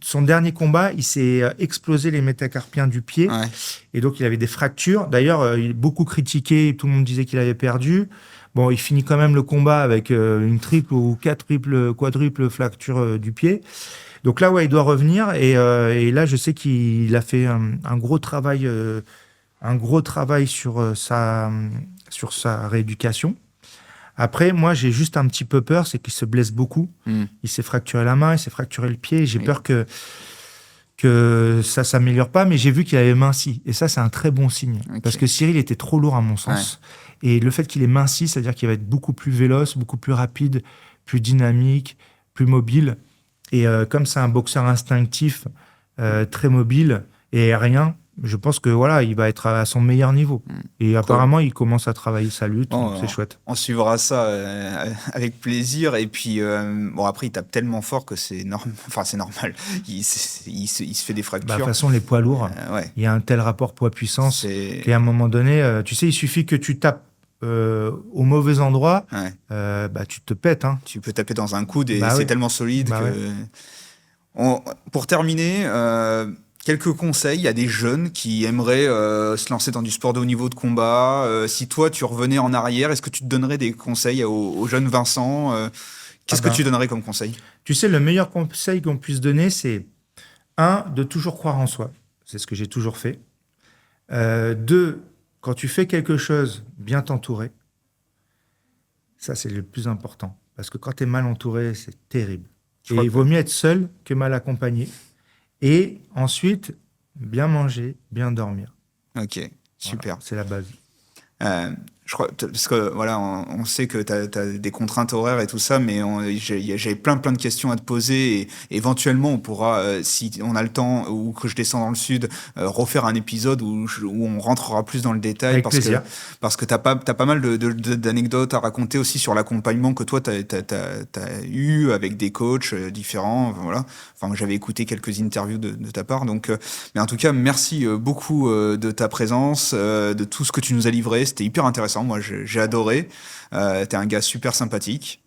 son dernier combat, il s'est explosé les métacarpiens du pied, et donc il avait des fractures. D'ailleurs, il est beaucoup critiqué, tout le monde disait qu'il avait perdu. Bon, il finit quand même le combat avec une triple ou quadruple fracture du pied. Donc là, il doit revenir. Et là, je sais qu'il a fait un gros travail sur sa rééducation. Après, moi, j'ai juste un petit peu peur, c'est qu'il se blesse beaucoup. Il s'est fracturé la main, il s'est fracturé le pied. J'ai peur que ça s'améliore pas, mais j'ai vu qu'il avait minci. Et ça, c'est un très bon signe. Parce que Cyril était trop lourd, à mon sens. Et le fait qu'il ait minci, c'est-à-dire qu'il va être beaucoup plus véloce, beaucoup plus rapide, plus dynamique, plus mobile. Et comme c'est un boxeur instinctif, très mobile et aérien, je pense que il va être à son meilleur niveau. Et apparemment, il commence à travailler sa lutte, c'est chouette. On suivra ça avec plaisir. Et puis, après, il tape tellement fort que c'est normal. Enfin, c'est normal. Il se fait des fractures. De toute façon, les poids lourds, il y a un tel rapport poids-puissance qu'à un moment donné, tu sais, il suffit que tu tapes au mauvais endroit, tu te pètes. Hein. Tu peux taper dans un coude et c'est tellement solide que... Pour terminer... quelques conseils à des jeunes qui aimeraient se lancer dans du sport de haut niveau de combat. Si toi, tu revenais en arrière, est-ce que tu te donnerais des conseils au jeune Vincent Qu'est-ce que tu donnerais comme conseil ? Tu sais, le meilleur conseil qu'on puisse donner, c'est 1, de toujours croire en soi. C'est ce que j'ai toujours fait. 2, quand tu fais quelque chose, bien t'entourer. Ça, c'est le plus important. Parce que quand tu es mal entouré, c'est terrible. Et il vaut mieux être seul que mal accompagné. Et ensuite, bien manger, bien dormir. Ok, super. C'est la base. Je crois, parce que on sait que tu as des contraintes horaires et tout ça, mais j'avais plein de questions à te poser et éventuellement on pourra, si on a le temps ou que je descends dans le sud, refaire un épisode où on rentrera plus dans le détail. Avec plaisir. Parce que t'as pas mal d'anecdotes à raconter aussi sur l'accompagnement que toi t'as eu avec des coachs différents. Voilà. Enfin, j'avais écouté quelques interviews de ta part. Donc, mais en tout cas, merci beaucoup de ta présence, de tout ce que tu nous as livré. C'était hyper intéressant. Moi, j'ai adoré. T'es un gars super sympathique.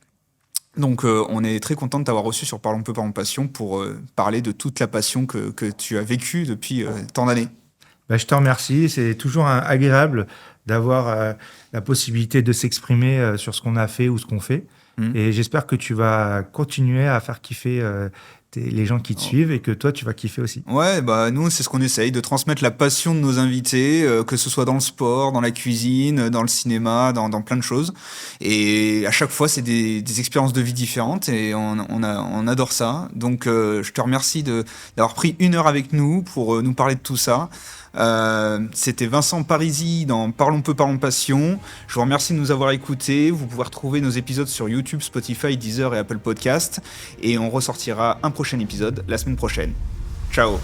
Donc, on est très content de t'avoir reçu sur Parlons peu, parlons passion pour parler de toute la passion que tu as vécue depuis tant d'années. Bah, je te remercie. C'est toujours agréable d'avoir la possibilité de s'exprimer sur ce qu'on a fait ou ce qu'on fait. Et j'espère que tu vas continuer à faire kiffer les gens qui te suivent et que toi, tu vas kiffer aussi. Ouais, bah nous, c'est ce qu'on essaye, de transmettre la passion de nos invités, que ce soit dans le sport, dans la cuisine, dans le cinéma, dans plein de choses. Et à chaque fois, c'est des expériences de vie différentes et on adore ça. Donc, je te remercie d'avoir pris 1 heure avec nous pour nous parler de tout ça. C'était Vincent Parisi dans Parlons peu, parlons passion. Je vous remercie de nous avoir écoutés. Vous pouvez retrouver nos épisodes sur YouTube, Spotify, Deezer et Apple Podcast. Et on ressortira un prochain épisode la semaine prochaine. Ciao!